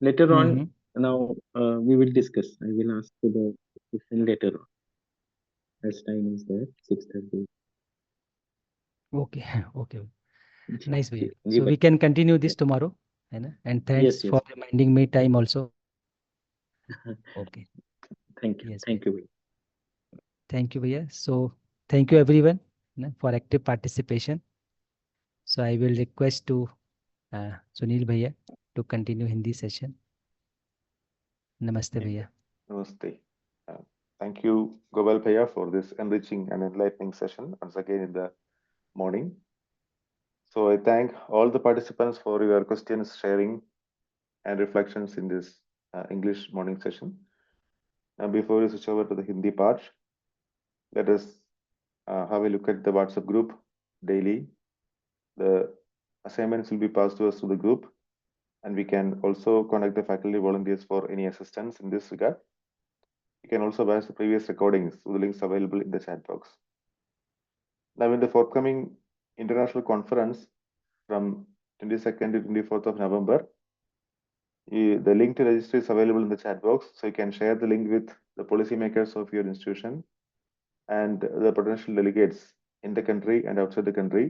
later on Mm-hmm. now we will discuss I will ask you the question later on as time is there 6:30 Okay, okay. Ji Nice, ji Priya. Ji So we भाई can continue yeah. this tomorrow. है ना? And Yes, thanks yes. for reminding me time also. Okay. Yes, Priya. Thank you. Bhai. Thank you, Priya. So thank you everyone for active participation. So I will request to Sunil Bhaiya to continue Hindi session. Namaste, Yeah. Bhaiya. Namaste. Uh, Thank you, Gopal Bhaiya, for this enriching and enlightening session once again in the morning. So I thank all the participants for your questions, sharing, and reflections in this English morning session. Now, before we switch over to the Hindi part, let us have a look at the WhatsApp group daily. The assignments will be passed to us through the group, and we can also contact the faculty volunteers for any assistance in this regard. You can also watch the previous recordings through the links available in the chat box. Now, in the forthcoming international conference from 22nd to 24th of November, the link to register is available in the chat box. So you can share the link with the policymakers of your institution and the potential delegates in the country and outside the country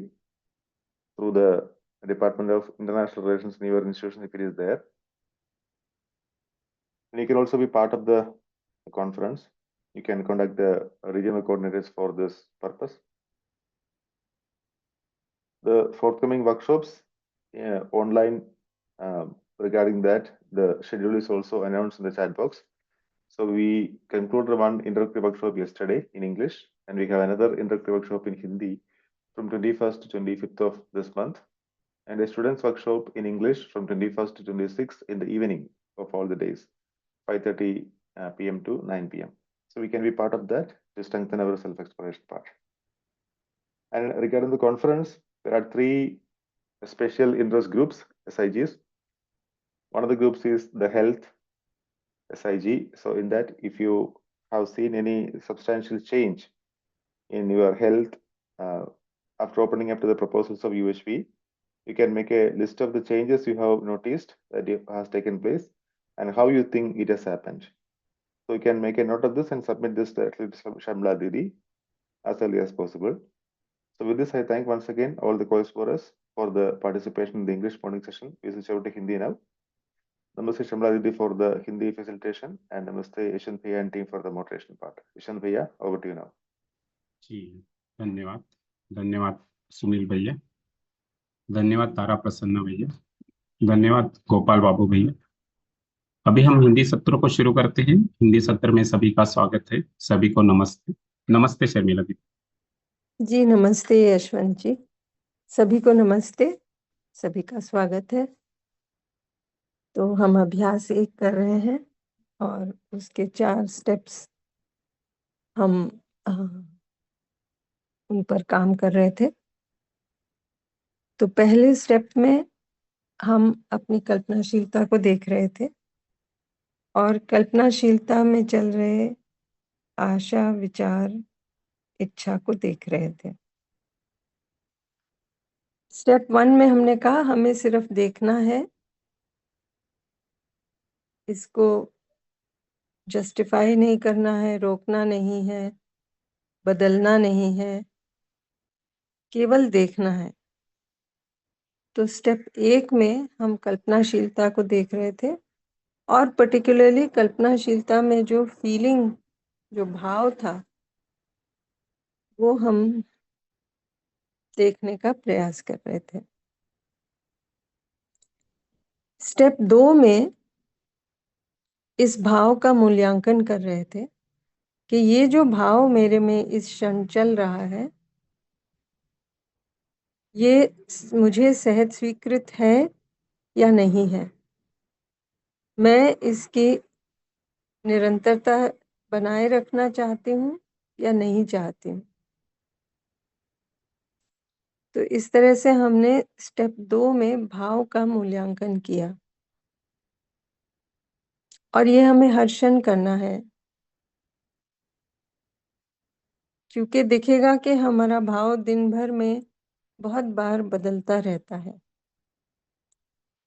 through the Department of International Relations in your institution if it is there. And you can also be part of the conference. You can contact the regional coordinators for this purpose. The forthcoming workshops online regarding that, the schedule is also announced in the chat box. So we concluded one introductory workshop yesterday in English, and we have another introductory workshop in Hindi from 21st to 25th of this month, and a students workshop in English from 21st to 26th in the evening of all the days, 5:30 p.m. to 9 p.m. So we can be part of that to strengthen our self-exploration part. And regarding the conference, there are 3 special interest groups, SIGs. One of the groups is the health SIG. So in that, if you have seen any substantial change in your health after opening up to the proposals of UHV, you can make a list of the changes you have noticed that has taken place and how you think it has happened. So you can make a note of this and submit this directly to Shamla Didi as early as possible. So with this, I thank once again all the co-explorers for the participation in the English morning session. We switch over to Hindi now. Namaste Shamla Didi for the Hindi facilitation and Namaste Ishant Bhaiya and team for the moderation part. Ishant Bhaiya, over to you now. जी धन्यवाद। धन्यवाद सुनील भैया, धन्यवाद तारा प्रसन्न भैया, धन्यवाद गोपाल बाबू भैया। अभी हम हिंदी सत्र को शुरू करते हैं। हिंदी सत्र में सभी का स्वागत है। सभी को नमस्ते। नमस्ते शर्मिला दीदी। जी नमस्ते यशवंत जी, सभी को नमस्ते, सभी का स्वागत है। तो हम अभ्यास 1 कर रहे हैं और उसके 4 स्टेप्स हम उन पर काम कर रहे थे। तो पहले स्टेप में हम अपनी कल्पनाशीलता को देख रहे थे और कल्पनाशीलता में चल रहे आशा, विचार, इच्छा को देख रहे थे। स्टेप 1 में हमने कहा हमें सिर्फ देखना है, इसको जस्टिफाई नहीं करना है, रोकना नहीं है, बदलना नहीं है, केवल देखना है। तो स्टेप 1 में हम कल्पनाशीलता को देख रहे थे और पर्टिकुलरली कल्पनाशीलता में जो फीलिंग, जो भाव था, वो हम देखने का प्रयास कर रहे थे। स्टेप 2 में इस भाव का मूल्यांकन कर रहे थे कि ये जो भाव मेरे में इस क्षण चल रहा है, ये मुझे सहज स्वीकृत है या नहीं है। मैं इसकी निरंतरता बनाए रखना चाहती हूँ या नहीं चाहती हूँ। तो इस तरह से हमने स्टेप 2 में भाव का मूल्यांकन किया और ये हमें हर क्षण करना है, क्योंकि दिखेगा कि हमारा भाव दिन भर में बहुत बार बदलता रहता है।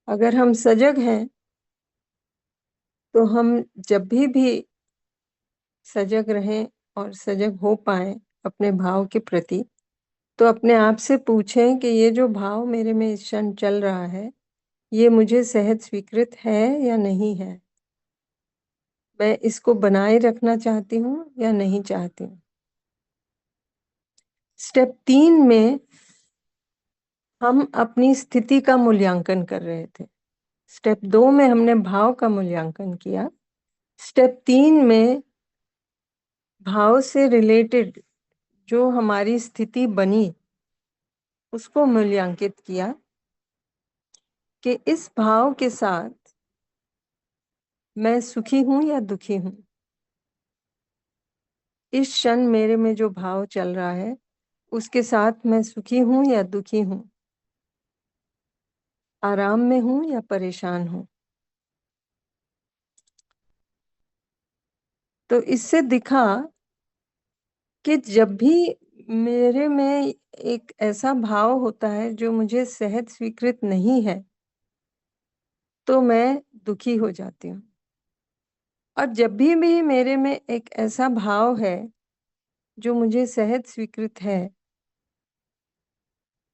अगर हम सजग हैं तो हम जब भी सजग रहें और सजग हो पाएं अपने भाव के प्रति, तो अपने आप से पूछें कि ये जो भाव मेरे में इस क्षण चल रहा है, ये मुझे सहज स्वीकृत है या नहीं है। मैं इसको बनाए रखना चाहती हूँ या नहीं चाहती हूँ। स्टेप 3 में हम अपनी स्थिति का मूल्यांकन कर रहे थे। स्टेप 2 में हमने भाव का मूल्यांकन किया। स्टेप 3 में भाव से रिलेटेड जो हमारी स्थिति बनी, उसको मूल्यांकित किया कि इस भाव के साथ मैं सुखी हूँ या दुखी हूँ। इस क्षण मेरे में जो भाव चल रहा है, उसके साथ मैं सुखी हूँ या दुखी हूँ, आराम में हूँ या परेशान हूँ। तो इससे दिखा कि जब भी मेरे में एक ऐसा भाव होता है जो मुझे सहज स्वीकृत नहीं है, तो मैं दुखी हो जाती हूँ। और जब भी मेरे में एक ऐसा भाव है जो मुझे सहज स्वीकृत है,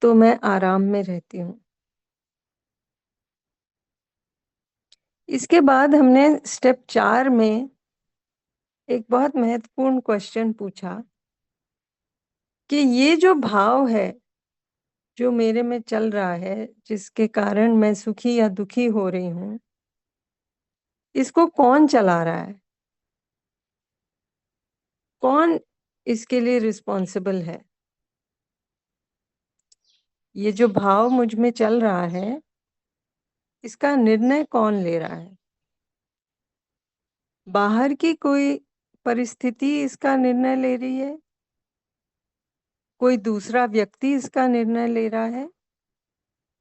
तो मैं आराम में रहती हूँ। इसके बाद हमने स्टेप 4 में एक बहुत महत्वपूर्ण क्वेश्चन पूछा कि ये जो भाव है, जो मेरे में चल रहा है, जिसके कारण मैं सुखी या दुखी हो रही हूँ, इसको कौन चला रहा है? कौन इसके लिए रिस्पॉन्सिबल है? ये जो भाव मुझ में चल रहा है, इसका निर्णय कौन ले रहा है? बाहर की कोई परिस्थिति इसका निर्णय ले रही है? कोई दूसरा व्यक्ति इसका निर्णय ले रहा है?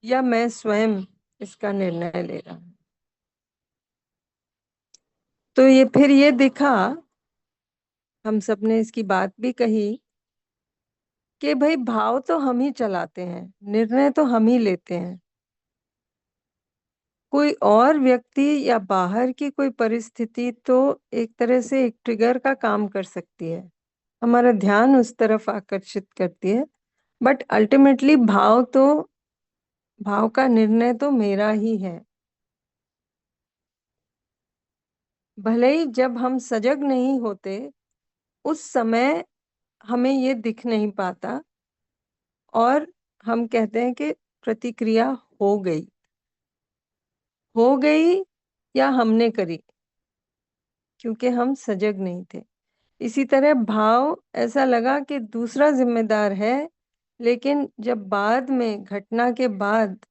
या मैं स्वयं इसका निर्णय ले रहा हूं? तो ये फिर ये दिखा, हम सबने इसकी बात भी कही कि भाई भाव तो हम ही चलाते हैं, निर्णय तो हम ही लेते हैं। कोई और व्यक्ति या बाहर की कोई परिस्थिति तो एक तरह से एक ट्रिगर का काम कर सकती है, हमारा ध्यान उस तरफ आकर्षित करती है, बट अल्टीमेटली भाव का निर्णय तो मेरा ही है। भले ही जब हम सजग नहीं होते, उस समय हमें ये दिख नहीं पाता और हम कहते हैं कि प्रतिक्रिया हो गई या हमने करी, क्योंकि हम सजग नहीं थे। इसी तरह भाव ऐसा लगा कि दूसरा जिम्मेदार है, लेकिन जब बाद में, घटना के बाद,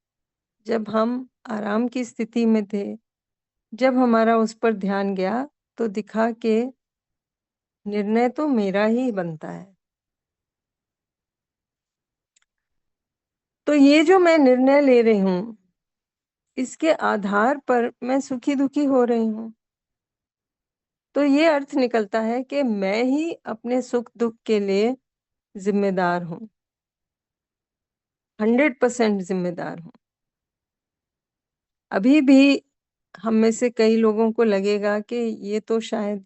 जब हम आराम की स्थिति में थे, जब हमारा उस पर ध्यान गया, तो दिखा कि निर्णय तो मेरा ही बनता है। तो ये जो मैं निर्णय ले रही हूँ, इसके आधार पर मैं सुखी दुखी हो रही हूँ। तो ये अर्थ निकलता है कि मैं ही अपने सुख दुख के लिए जिम्मेदार हूँ, 100% जिम्मेदार हूँ। अभी भी हम में से कई लोगों को लगेगा कि ये तो शायद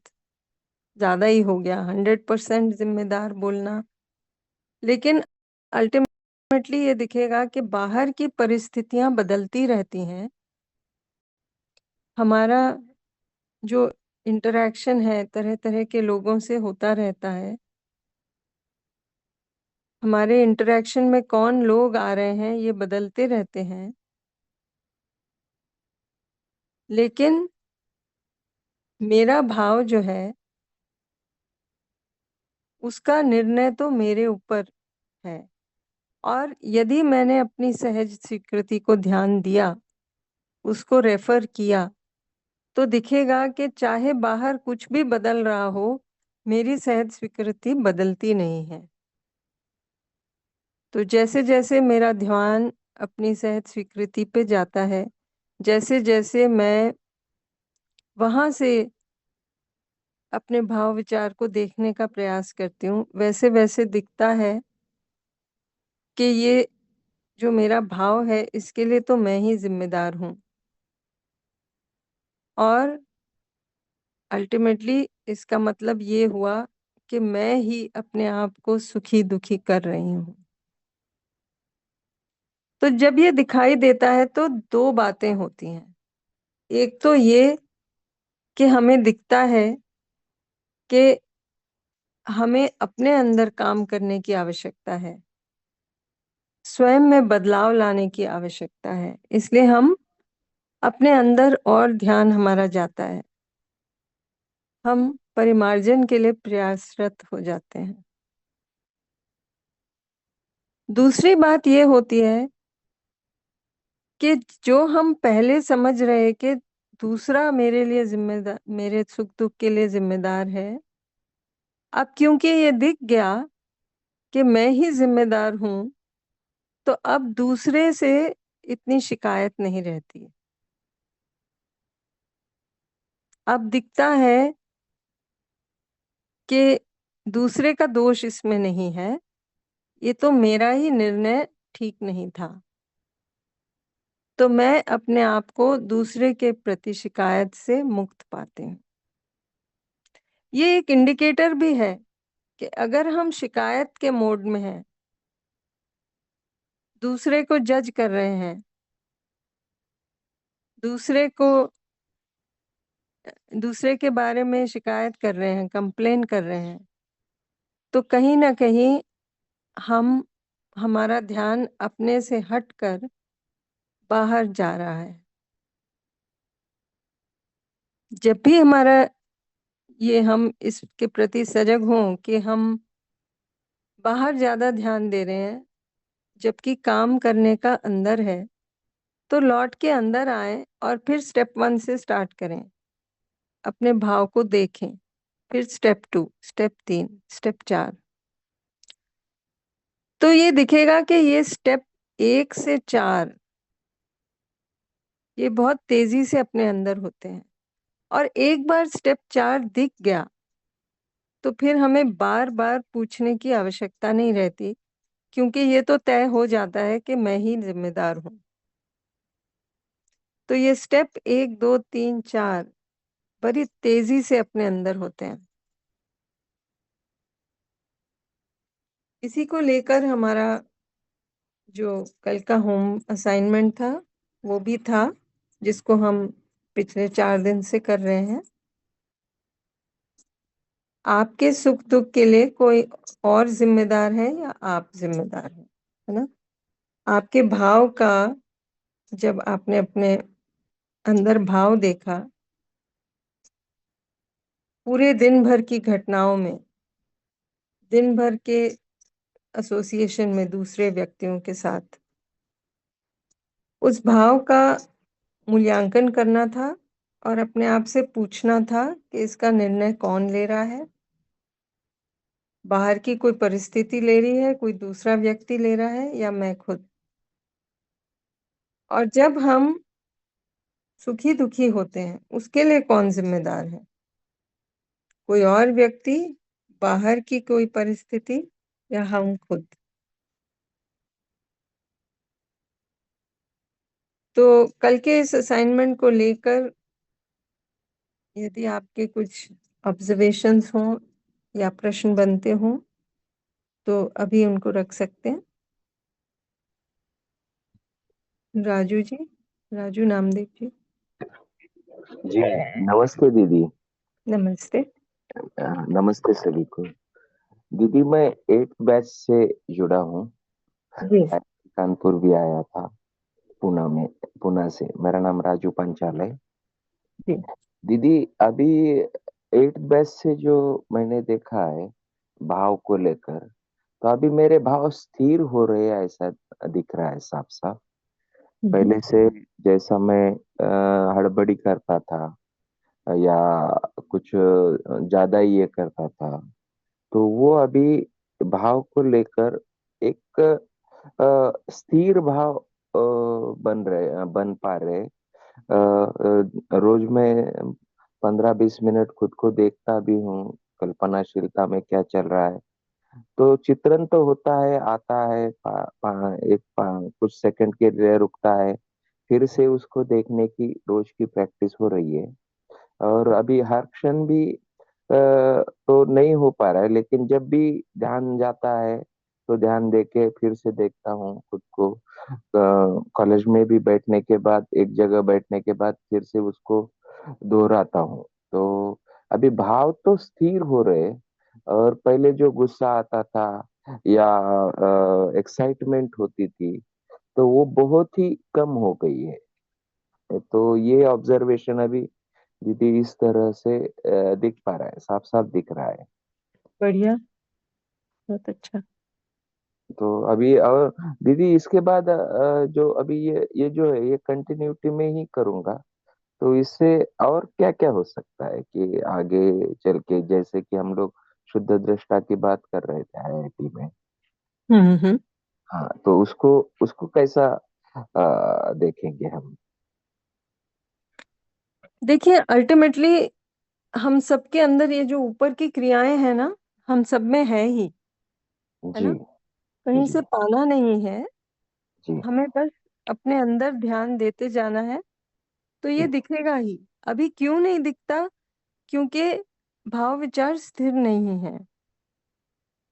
ज्यादा ही हो गया, 100% जिम्मेदार बोलना, लेकिन अल्टीमेटली ये दिखेगा कि बाहर की परिस्थितियां बदलती रहती हैं। हमारा जो इंटरेक्शन है तरह तरह के लोगों से होता रहता है, हमारे इंटरेक्शन में कौन लोग आ रहे हैं ये बदलते रहते हैं, लेकिन मेरा भाव जो है उसका निर्णय तो मेरे ऊपर है। और यदि मैंने अपनी सहज स्वीकृति को ध्यान दिया, उसको रेफर किया, तो दिखेगा कि चाहे बाहर कुछ भी बदल रहा हो, मेरी सहज स्वीकृति बदलती नहीं है। तो जैसे जैसे मेरा ध्यान अपनी सहज स्वीकृति पे जाता है, जैसे जैसे मैं वहां से अपने भाव विचार को देखने का प्रयास करती हूँ, वैसे वैसे दिखता है कि ये जो मेरा भाव है, इसके लिए तो मैं ही जिम्मेदार हूँ। और अल्टीमेटली इसका मतलब ये हुआ कि मैं ही अपने आप को सुखी दुखी कर रही हूँ। तो जब ये दिखाई देता है तो दो बातें होती हैं। एक तो ये कि हमें दिखता है कि हमें अपने अंदर काम करने की आवश्यकता है, स्वयं में बदलाव लाने की आवश्यकता है, इसलिए हम अपने अंदर और ध्यान हमारा जाता है, हम परिमार्जन के लिए प्रयासरत हो जाते हैं। दूसरी बात ये होती है कि जो हम पहले समझ रहे कि दूसरा मेरे लिए जिम्मेदार, मेरे सुख दुख के लिए जिम्मेदार है, अब क्योंकि ये दिख गया कि मैं ही जिम्मेदार हूं, तो अब दूसरे से इतनी शिकायत नहीं रहती। अब दिखता है कि दूसरे का दोष इसमें नहीं है, ये तो मेरा ही निर्णय ठीक नहीं था। तो मैं अपने आप को दूसरे के प्रति शिकायत से मुक्त पाते हैं। ये एक इंडिकेटर भी है कि अगर हम शिकायत के मोड में हैं, दूसरे को जज कर रहे हैं, दूसरे के बारे में शिकायत कर रहे हैं, कंप्लेन कर रहे हैं, तो कहीं ना कहीं हमारा ध्यान अपने से हटकर बाहर जा रहा है। जब भी हमारा ये हम इसके प्रति सजग हों कि हम बाहर ज्यादा ध्यान दे रहे हैं, जबकि काम करने का अंदर है, तो लौट के अंदर आए और फिर स्टेप 1 से स्टार्ट करें, अपने भाव को देखें, फिर स्टेप 2, स्टेप 3, स्टेप 4। तो ये दिखेगा कि ये स्टेप 1 से 4 ये बहुत तेजी से अपने अंदर होते हैं, और एक बार स्टेप 4 दिख गया तो फिर हमें बार बार पूछने की आवश्यकता नहीं रहती, क्योंकि ये तो तय हो जाता है कि मैं ही जिम्मेदार हूं। तो ये स्टेप 1, 2, 3, 4 बड़ी तेजी से अपने अंदर होते हैं। इसी को लेकर हमारा जो कल का होम असाइनमेंट था वो भी था, जिसको हम पिछले 4 दिन से कर रहे हैं। आपके सुख दुख के लिए कोई और जिम्मेदार है या आप जिम्मेदार हैं, है ना? आपके भाव का, जब आपने अपने अंदर भाव देखा पूरे दिन भर की घटनाओं में, दिन भर के एसोसिएशन में दूसरे व्यक्तियों के साथ, उस भाव का मूल्यांकन करना था और अपने आप से पूछना था कि इसका निर्णय कौन ले रहा है। बाहर की कोई परिस्थिति ले रही है, कोई दूसरा व्यक्ति ले रहा है, या मैं खुद। और जब हम सुखी दुखी होते हैं उसके लिए कौन जिम्मेदार है? कोई और व्यक्ति, बाहर की कोई परिस्थिति, या हम खुद? तो कल के इस असाइनमेंट को लेकर यदि आपके कुछ ऑब्जर्वेशंस हों या प्रश्न बनते हों तो अभी उनको रख सकते हैं। राजू जी, राजू नामदेव जी। जी नमस्ते दीदी। नमस्ते। नमस्ते सभी को। दीदी मैं 8th बैच से जुड़ा हूँ। जी कानपुर भी आया था, पुणे से। मेरा नाम राजू पंचाल है। जी दीदी अभी 8th बैच से जो मैंने देखा है भाव को लेकर, तो अभी मेरे भाव स्थिर हो रहे हैं ऐसा दिख रहा है साफ साफ। पहले से जैसा मैं हड़बड़ी करता था या कुछ ज्यादा ही ये करता था, तो वो अभी भाव को लेकर एक स्थिर भाव बन पा रहे। रोज मैं 15-20 मिनट खुद को देखता भी हूँ, कल्पनाशीलता में क्या चल रहा है। तो चित्रण तो होता है, आता है, कुछ सेकंड के लिए रुकता है, फिर से उसको देखने की रोज की प्रैक्टिस हो रही है। और अभी हर क्षण भी तो नहीं हो पा रहा है, लेकिन जब भी ध्यान जाता है तो ध्यान देके फिर से देखता हूँ खुद को। कॉलेज में भी बैठने के बाद, एक जगह बैठने के बाद फिर से उसको दोहराता हूँ। तो अभी भाव तो स्थिर हो रहे, और पहले जो गुस्सा आता था या एक्साइटमेंट होती थी तो वो बहुत ही कम हो गई है। तो ये ऑब्जर्वेशन अभी दीदी इस तरह से दिख पा रहा है, साफ साफ दिख रहा है। बढ़िया, बहुत अच्छा। तो अभी और दीदी इसके बाद जो अभी ये जो है ये कंटिन्यूटी में ही करूंगा, तो इससे और क्या क्या हो सकता है कि आगे चल के, जैसे कि हम लोग शुद्ध दृष्टा की बात कर रहे थे आईआईटी में। हम्म। हाँ, तो उसको उसको कैसा देखेंगे हम? देखिए, अल्टीमेटली हम सबके अंदर ये जो ऊपर की क्रियाएं हैं ना, हम सब में है ही, है जी ना? कहीं जी से पाना नहीं है, जी हमें बस अपने अंदर ध्यान देते जाना है, तो ये जी दिखेगा ही। अभी क्यों नहीं दिखता? क्योंकि भाव विचार स्थिर नहीं है,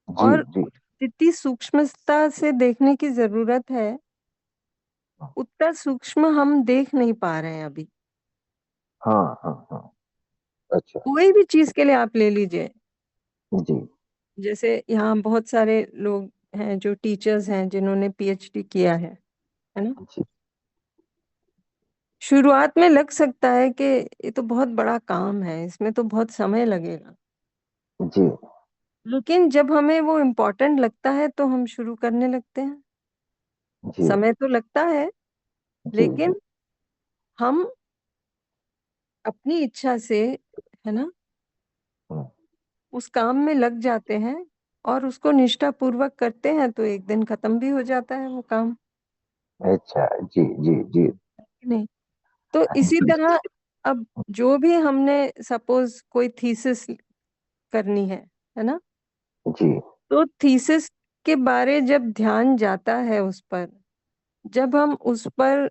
जी और जी। जितनी सूक्ष्मता से देखने की जरूरत है उतना सूक्ष्म हम देख नहीं पा रहे हैं अभी। हाँ हाँ हाँ। अच्छा। कोई भी चीज के लिए आप ले लीजिए, जी जैसे यहाँ बहुत सारे लोग हैं जो टीचर्स हैं जिन्होंने पीएचडी किया है ना? जी शुरुआत में लग सकता है कि ये तो बहुत बड़ा काम है, इसमें तो बहुत समय लगेगा, जी लेकिन जब हमें वो इम्पोर्टेंट लगता है तो हम शुरू करने लगते हैं। जी समय तो लगता है, जी जी। लेकिन हम अपनी इच्छा से, है ना, हम्म, उस काम में लग जाते हैं और उसको निष्ठापूर्वक करते हैं तो एक दिन खत्म भी हो जाता है वो काम। अच्छा जी जी जी नहीं, तो इसी तरह अब जो भी हमने सपोज कोई थीसिस करनी है ना, जी तो थीसिस के बारे जब ध्यान जाता है उस पर, जब हम उस पर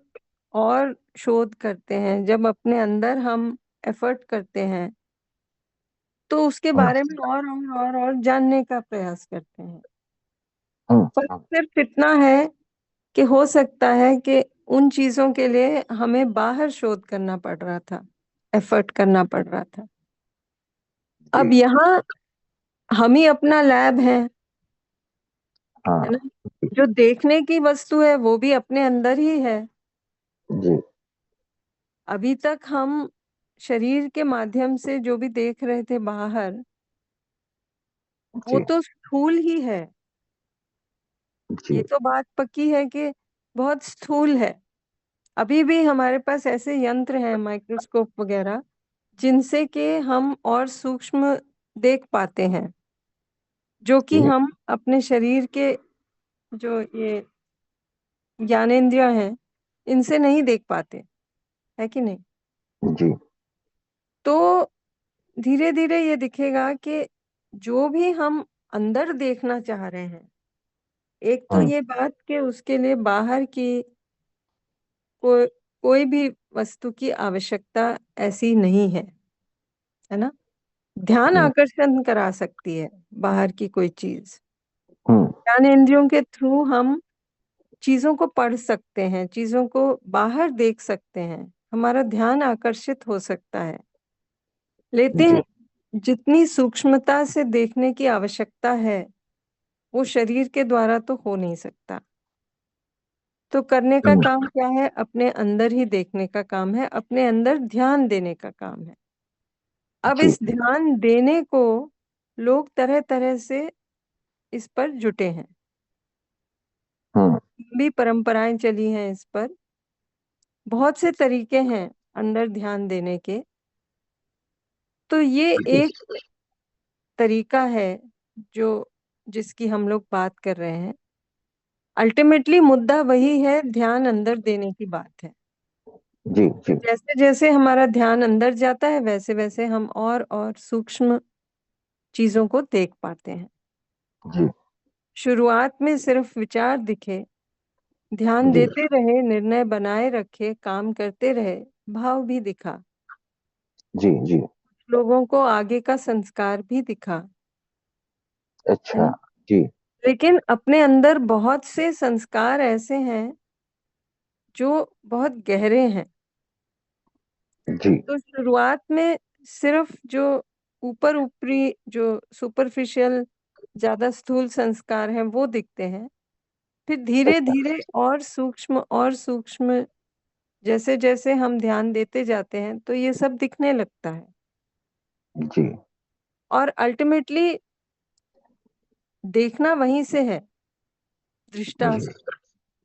और शोध करते हैं, जब अपने अंदर हम एफर्ट करते हैं, तो उसके हम्म बारे में और जानने का प्रयास करते हैं। फर्क हम्म, सिर्फ इतना है कि हो सकता है कि उन चीजों के लिए हमें बाहर शोध करना पड़ रहा था, एफर्ट करना पड़ रहा था। जी अब यहाँ हम ही अपना लैब है हाँ ना, जो देखने की वस्तु है वो भी अपने अंदर ही है। जी अभी तक हम शरीर के माध्यम से जो भी देख रहे थे बाहर, वो जी तो स्थूल ही है। जी ये तो बात पक्की है कि बहुत स्थूल है। अभी भी हमारे पास ऐसे यंत्र हैं, माइक्रोस्कोप वगैरह, जिनसे कि हम और सूक्ष्म देख पाते हैं, जो कि जी हम अपने शरीर के जो ये ज्ञानेंद्रिय हैं, इनसे नहीं देख पाते, है कि नहीं। जी तो धीरे धीरे ये दिखेगा कि जो भी हम अंदर देखना चाह रहे हैं, एक तो हम्म ये बात कि उसके लिए बाहर की कोई भी वस्तु की आवश्यकता ऐसी नहीं है ना। ध्यान हम्म आकर्षण करा सकती है बाहर की कोई चीज। हम्म, ज्ञानेंद्रियों के थ्रू हम चीजों को पढ़ सकते हैं, चीजों को बाहर देख सकते हैं, हमारा ध्यान आकर्षित हो सकता है, लेकिन जी जितनी सूक्ष्मता से देखने की आवश्यकता है वो शरीर के द्वारा तो हो नहीं सकता। तो करने का हम्म, काम क्या है? अपने अंदर ही देखने का काम है, अपने अंदर ध्यान देने का काम है। अब जी इस ध्यान देने को लोग तरह तरह से इस पर जुटे हैं, हम्म भी परंपराएं चली हैं इस पर, बहुत से तरीके हैं अंदर ध्यान देने के। तो ये जी एक तरीका है जो जिसकी हम लोग बात कर रहे हैं। अल्टीमेटली मुद्दा वही है, ध्यान अंदर देने की बात है। जी जी जैसे जैसे हमारा ध्यान अंदर जाता है वैसे वैसे हम और सूक्ष्म चीजों को देख पाते हैं। जी शुरुआत में सिर्फ विचार दिखे, ध्यान जी देते रहे, निर्णय बनाए रखे, काम करते रहे, भाव भी दिखा, जी जी लोगों को आगे का संस्कार भी दिखा, है अच्छा ना। जी लेकिन अपने अंदर बहुत से संस्कार ऐसे हैं जो बहुत गहरे हैं। जी तो शुरुआत में सिर्फ जो ऊपर ऊपरी जो सुपरफिशियल ज्यादा स्थूल संस्कार हैं वो दिखते हैं, फिर धीरे अच्छा धीरे और सूक्ष्म जैसे जैसे हम ध्यान देते जाते हैं तो ये सब दिखने लगता है। जी और अल्टीमेटली देखना वहीं से है, दृष्टा जी से,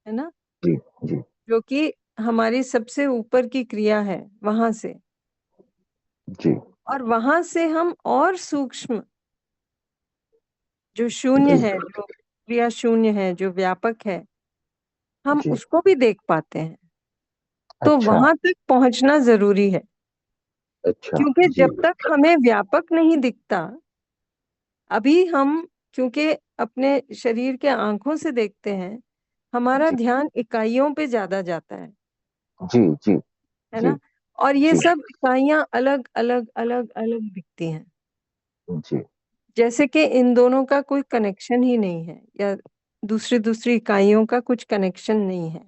है ना, जी जी जो कि हमारी सबसे ऊपर की क्रिया है, वहां से। जी और वहां से हम और सूक्ष्म जो शून्य जी है, जो क्रिया शून्य है, जो व्यापक है, हम जी उसको भी देख पाते हैं। तो अच्छा वहां तक पहुंचना जरूरी है, अच्छा क्योंकि जी जब तक हमें व्यापक नहीं दिखता, अभी हम क्योंकि अपने शरीर के आंखों से देखते हैं, हमारा जी ध्यान इकाइयों पे ज्यादा जाता जी जी है जी ना। और ये जी सब इकाइयां अलग अलग अलग अलग दिखती हैं, जी जैसे कि इन दोनों का कोई कनेक्शन ही नहीं है, या दूसरी दूसरी इकाइयों का कुछ कनेक्शन नहीं है।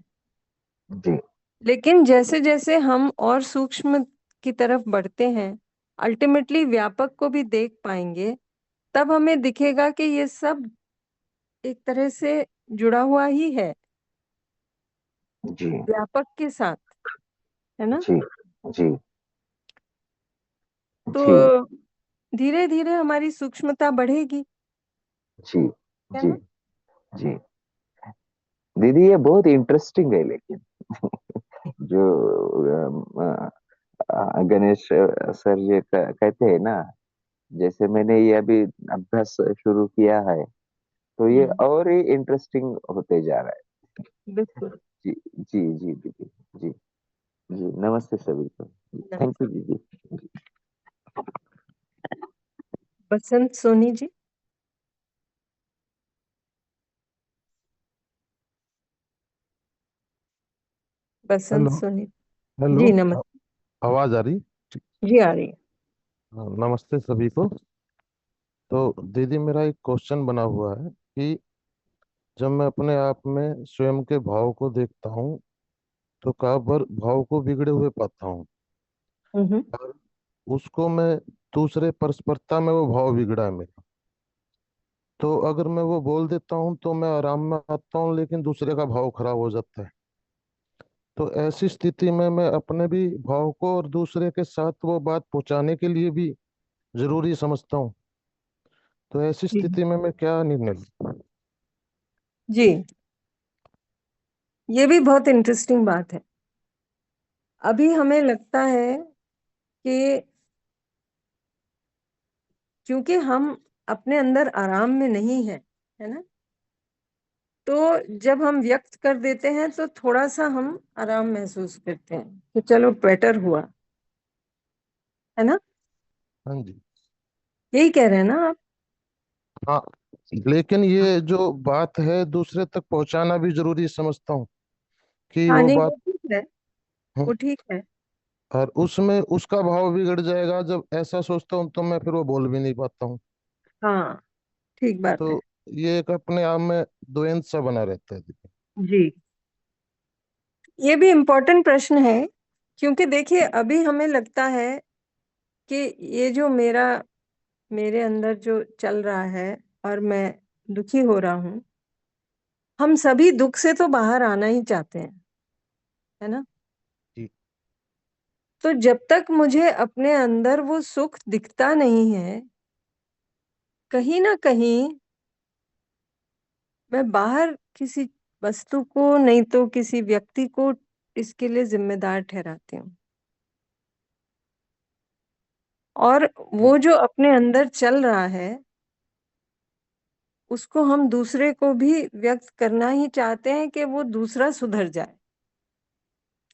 जी लेकिन जैसे जैसे हम और सूक्ष्म की तरफ बढ़ते हैं, अल्टीमेटली व्यापक को भी देख पाएंगे, तब हमें दिखेगा कि ये सब एक तरह से जुड़ा हुआ ही है जी व्यापक के साथ, है ना? जी जी तो जी धीरे धीरे हमारी सूक्ष्मता बढ़ेगी, जी है जी ना? जी। दीदी ये बहुत इंटरेस्टिंग है, लेकिन जो गणेश सर ये कहते हैं ना, जैसे मैंने ये अभी अभ्यास शुरू किया है, तो ये और ही इंटरेस्टिंग होते जा रहा है। बिल्कुल। जी जी जी दीदी। जी जी, नमस्ते सभी को। थैंक यू दीदी। बसंत सोनी जी। बसंत हेलो सोनी हेलो। जी, नमस्ते आवाज आ रही? जी, आ रही है। हाँ, नमस्ते सभी को। तो दीदी मेरा एक क्वेश्चन बना हुआ है कि जब मैं अपने आप में स्वयं के भाव को देखता हूँ तो कई बार भाव को बिगड़े हुए पाता हूँ, हम्म। और उसको मैं दूसरे परस्परता में वो भाव बिगड़ा है मेरा, तो अगर मैं वो बोल देता हूँ तो मैं आराम में आता हूँ, लेकिन दूसरे का भाव खराब हो जाता है। तो ऐसी स्थिति में मैं अपने भी भाव को और दूसरे के साथ वो बात पहुंचाने के लिए भी जरूरी समझता हूँ। तो ऐसी जी स्थिति में मैं क्या निर्णय लूं? जी, ये भी बहुत इंटरेस्टिंग बात है। अभी हमें लगता है कि क्योंकि हम अपने अंदर आराम में नहीं है, है ना? तो जब हम व्यक्त कर देते हैं तो थोड़ा सा हम आराम महसूस करते हैं कि चलो बेटर हुआ, है ना? हाँ जी। यही कह रहे हैं ना आप? हाँ, लेकिन ये जो बात है दूसरे तक पहुंचाना भी जरूरी समझता हूँ कि हाँ, वो नहीं, बात। वो ठीक है, हम्म, वो ठीक है। और उसमें उसका भाव बिगड़ जाएगा, जब ऐसा सोचता हूँ तो मैं फिर वो बोल भी नहीं पाता हूँ। हाँ, ठीक बात है। तो ये एक अपने आप में द्वंद सा बना रहता है देखिए। जी, ये भी इम्पोर्टेंट प्रश्न है, क्योंकि देखिए अभी हमें लगता है कि ये जो मेरे अंदर जो चल रहा है और मैं दुखी हो रहा हूँ, हम सभी दुख से तो बाहर आना ही चाहते हैं, है ना? जी तो जब तक मुझे अपने अंदर वो सुख दिखता नहीं है, कहीं ना कहीं मैं बाहर किसी वस्तु को नहीं तो किसी व्यक्ति को इसके लिए जिम्मेदार ठहराती हूँ। और जी वो जो अपने अंदर चल रहा है उसको हम दूसरे को भी व्यक्त करना ही चाहते हैं कि वो दूसरा सुधर जाए।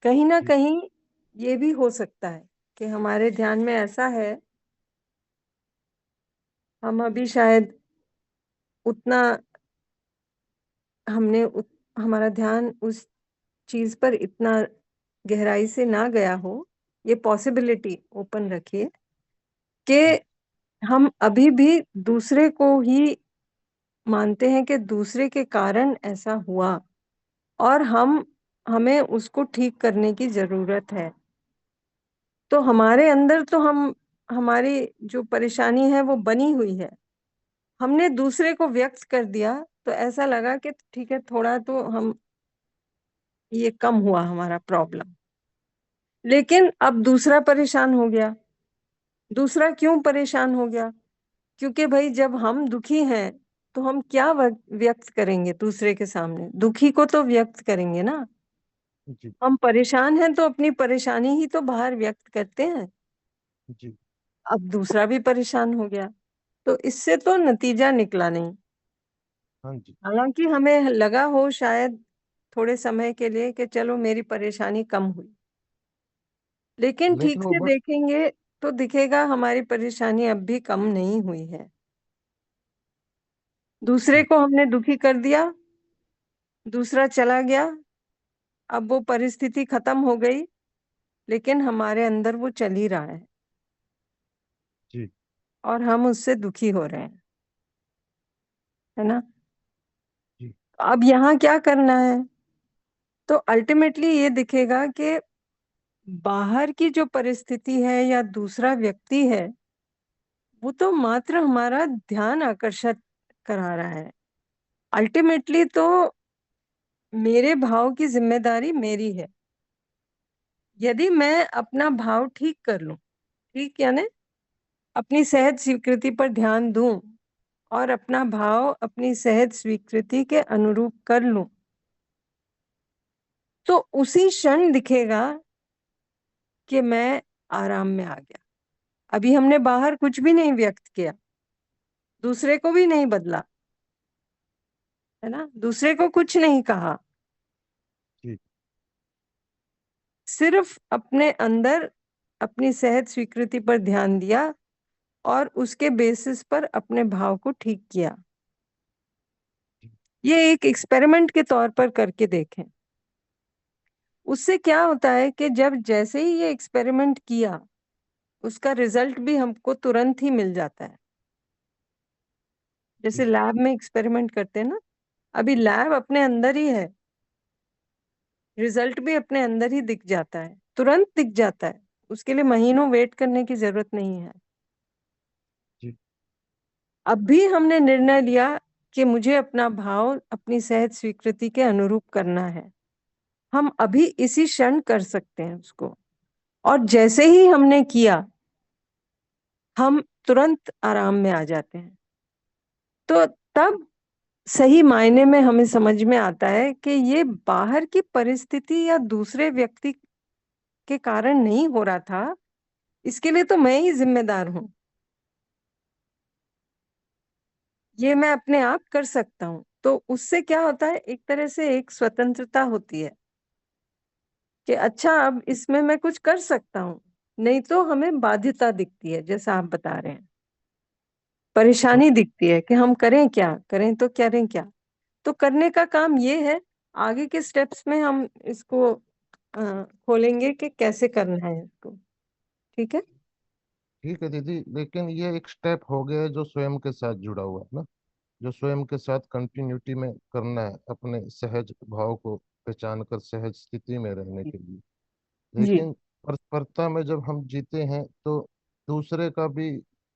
कहीं ना जी कहीं ये भी हो सकता है कि हमारे ध्यान में ऐसा है, हम अभी शायद उतना हमारा ध्यान उस चीज पर इतना गहराई से ना गया हो। ये पॉसिबिलिटी ओपन रखिए कि जी। हम अभी भी दूसरे को ही मानते हैं कि दूसरे के कारण ऐसा हुआ और हमें उसको ठीक करने की जरूरत है। तो हमारे अंदर तो हमारी जो परेशानी है वो बनी हुई है, हमने दूसरे को व्यक्त कर दिया तो ऐसा लगा कि ठीक है, थोड़ा तो हम ये कम हुआ हमारा प्रॉब्लम। लेकिन अब दूसरा परेशान हो गया। दूसरा क्यों परेशान हो गया? क्योंकि भाई जब हम दुखी हैं तो हम क्या व्यक्त करेंगे दूसरे के सामने? दुखी को तो व्यक्त करेंगे ना। जी हम परेशान हैं तो अपनी परेशानी ही तो बाहर व्यक्त करते हैं। जी। अब दूसरा भी परेशान हो गया तो इससे तो नतीजा निकला नहीं। हाँ जी। हालांकि हमें लगा हो शायद थोड़े समय के लिए कि चलो मेरी परेशानी कम हुई, लेकिन लेकिन ठीक वो से बात। देखेंगे तो दिखेगा हमारी परेशानी अब भी कम नहीं हुई है। दूसरे जी। को हमने दुखी कर दिया, दूसरा चला गया, अब वो परिस्थिति खत्म हो गई, लेकिन हमारे अंदर वो चल ही रहा है जी और हम उससे दुखी हो रहे हैं, है ना? जी अब यहाँ क्या करना है? तो अल्टीमेटली ये दिखेगा कि बाहर की जो परिस्थिति है या दूसरा व्यक्ति है वो तो मात्र हमारा ध्यान आकर्षित करा रहा है। अल्टीमेटली तो मेरे भाव की जिम्मेदारी मेरी है। यदि मैं अपना भाव ठीक कर लूं, ठीक यानी अपनी सहज स्वीकृति पर ध्यान दूं और अपना भाव अपनी सहज स्वीकृति के अनुरूप कर लूं, तो उसी क्षण दिखेगा कि मैं आराम में आ गया। अभी हमने बाहर कुछ भी नहीं व्यक्त किया, दूसरे को भी नहीं बदला, है ना, दूसरे को कुछ नहीं कहा, सिर्फ अपने अंदर अपनी सहज स्वीकृति पर ध्यान दिया और उसके बेसिस पर अपने भाव को ठीक किया। ये एक एक्सपेरिमेंट के तौर पर करके देखें। उससे क्या होता है कि जब जैसे ही ये एक्सपेरिमेंट किया, उसका रिजल्ट भी हमको तुरंत ही मिल जाता है। जैसे लैब में एक्सपेरिमेंट करते हैं ना, अभी लैब अपने अंदर ही है, रिजल्ट भी अपने अंदर ही दिख जाता है, तुरंत दिख जाता है, उसके लिए महीनों वेट करने की जरूरत नहीं है। अब भी हमने निर्णय लिया कि मुझे अपना भाव अपनी सहज स्वीकृति के अनुरूप करना है, हम अभी इसी क्षण कर सकते हैं उसको। और जैसे ही हमने किया, हम तुरंत आराम में आ जाते हैं। तो तब सही मायने में हमें समझ में आता है कि ये बाहर की परिस्थिति या दूसरे व्यक्ति के कारण नहीं हो रहा था, इसके लिए तो मैं ही जिम्मेदार हूं। ये मैं अपने आप कर सकता हूं। तो उससे क्या होता है, एक तरह से एक स्वतंत्रता होती है कि अच्छा अब इसमें मैं कुछ कर सकता हूं। नहीं तो हमें बाध्यता दिखती है, जैसा आप बता रहे हैं, परेशानी दिखती है कि हम करें क्या, करें तो करें क्या। तो करने का काम ये है, आगे के स्टेप्स में हम इसको खोलेंगे कि कैसे करना है इसको। ठीक है। ठीक है दीदी, लेकिन ये एक स्टेप हो गया है जो स्वयं के साथ जुड़ा हुआ है ना, जो स्वयं के साथ कंटिन्यूटी में करना है अपने सहज भाव को पहचान कर सहज स्थिति में रहने के लिए। जी लेकिन तत्परता में जब हम जीते हैं तो दूसरे का भी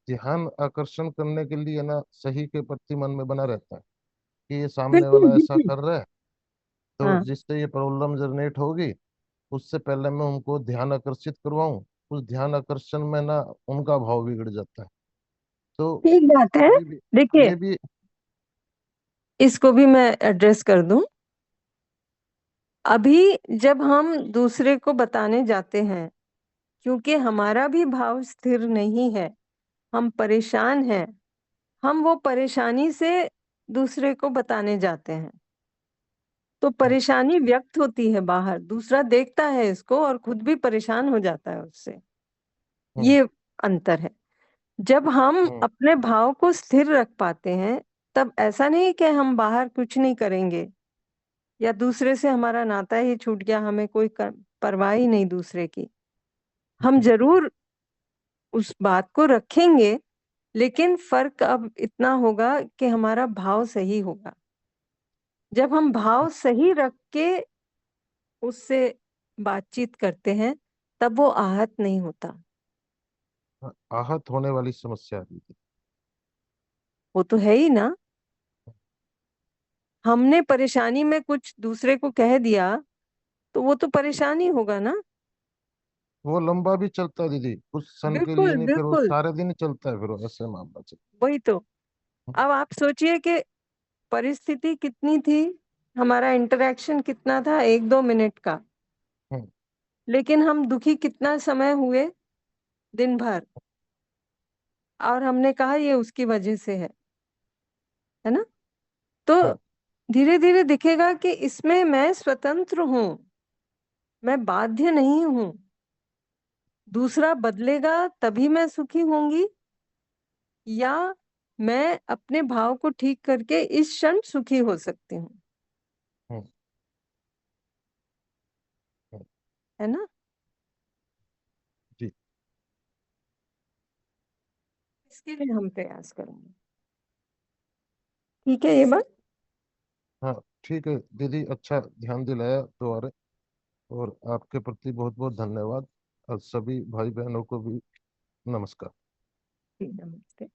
ध्यान आकर्षण करने के लिए ना सही के प्रति मन में बना रहता है कि ये सामने बिल्कुल वाला ऐसा बिल्कुल। कर रहा है, तो हाँ जिससे ये प्रॉब्लम जनरेट होगी, उससे पहले मैं उनको ध्यान आकर्षित करवाऊं। उस ध्यान आकर्षण में ना उनका भाव बिगड़ जाता है। तो ठीक बात है। ये भी देखिए, ये भी इसको भी मैं एड्रेस कर दूं। अभी जब हम दूसरे को बताने जाते हैं, क्योंकि हमारा भी भाव स्थिर नहीं है, हम परेशान हैं, हम वो परेशानी से दूसरे को बताने जाते हैं, तो परेशानी व्यक्त होती है बाहर, दूसरा देखता है इसको और खुद भी परेशान हो जाता है उससे। हम्म, ये अंतर है। जब हम हम्म, अपने भाव को स्थिर रख पाते हैं, तब ऐसा नहीं कि हम बाहर कुछ नहीं करेंगे या दूसरे से हमारा नाता ही छूट गया, हमें कोई परवाह ही नहीं दूसरे की। हम जरूर उस बात को रखेंगे, लेकिन फर्क अब इतना होगा कि हमारा भाव सही होगा। जब हम भाव सही रख के उससे बातचीत करते हैं, तब वो आहत नहीं होता। आहत होने वाली समस्या है दीदी। वो तो है ही ना। हमने परेशानी में कुछ दूसरे को कह दिया, तो वो तो परेशानी होगा ना। वो लंबा भी चलता है दीदी, कुछ क्षण के लिए बिल्कुल नहीं, फिर वो बिल्कुल। सारे दिन ही चलता है, फिर वो ऐसे मामला चलता वही तो। है। अब आप सोचिए कि परिस्थिति कितनी थी, हमारा इंटरेक्शन कितना था, 1-2 मिनट का, हम्म, लेकिन हम दुखी कितना समय हुए, दिन भर, और हमने कहा ये उसकी वजह से है ना। तो हम्म, धीरे धीरे दिखेगा कि इसमें मैं स्वतंत्र हूं, मैं बाध्य नहीं हूं। दूसरा बदलेगा तभी मैं सुखी होंगी, या मैं अपने भाव को ठीक करके इस क्षण सुखी हो सकती हूँ, हम्म, हम्म, है ना। जी इसके लिए हम प्रयास करेंगे। ठीक है ये बात। हाँ, ठीक है दीदी, अच्छा ध्यान दिलाया दोबारा। और आपके प्रति बहुत बहुत धन्यवाद। और सभी भाई बहनों को भी नमस्कार। ठीक, नमस्ते।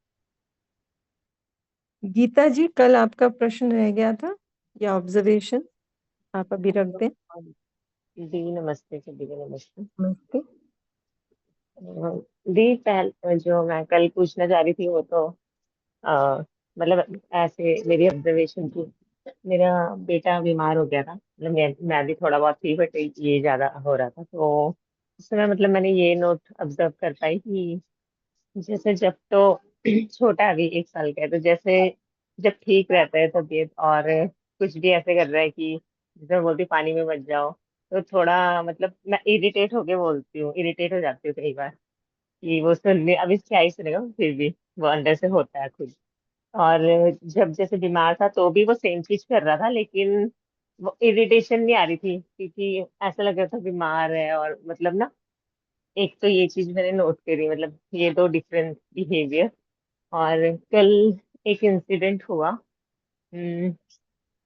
गीता जी, कल आपका प्रश्न रह गया था या ऑब्जर्वेशन, आप अभी रख दें। दी नमस्ते, सभी को नमस्ते। नमस्ते। दी पहले जो मैं कल पूछना चाह रही थी वो तो मतलब ऐसे मेरी ऑब्जर्वेशन थी। मेरा बेटा बीमार हो गया था, मतलब मैं भी थोड़ा बहुत थी, बट ये ज्यादा हो रहा था। तो उस समय मतलब मैंने ये नोट ऑब्जर्व कर पाई कि जैसे जब तो छोटा है, अभी 1 साल का है, तो जैसे जब ठीक रहता है तबीयत और कुछ भी ऐसे कर रहा है कि जैसे मैं बोलती हूँ, पानी में मत जाओ, तो थोड़ा मतलब मैं इरिटेट होके बोलती हूँ, इरिटेट हो जाती हूँ कई बार कि वो सुनने, अभी क्या ही सुनेगा, फिर भी वो अंदर से होता है खुद। और जब जैसे बीमार था तो भी वो सेम चीज कर रहा था, लेकिन वो इरिटेशन नहीं आ रही थी, क्योंकि ऐसा लग रहा था बीमार है। और मतलब ना, एक तो ये चीज मैंने नोट करी, मतलब ये दो डिफरेंट बिहेवियर। और कल एक इंसिडेंट हुआ। हम्म,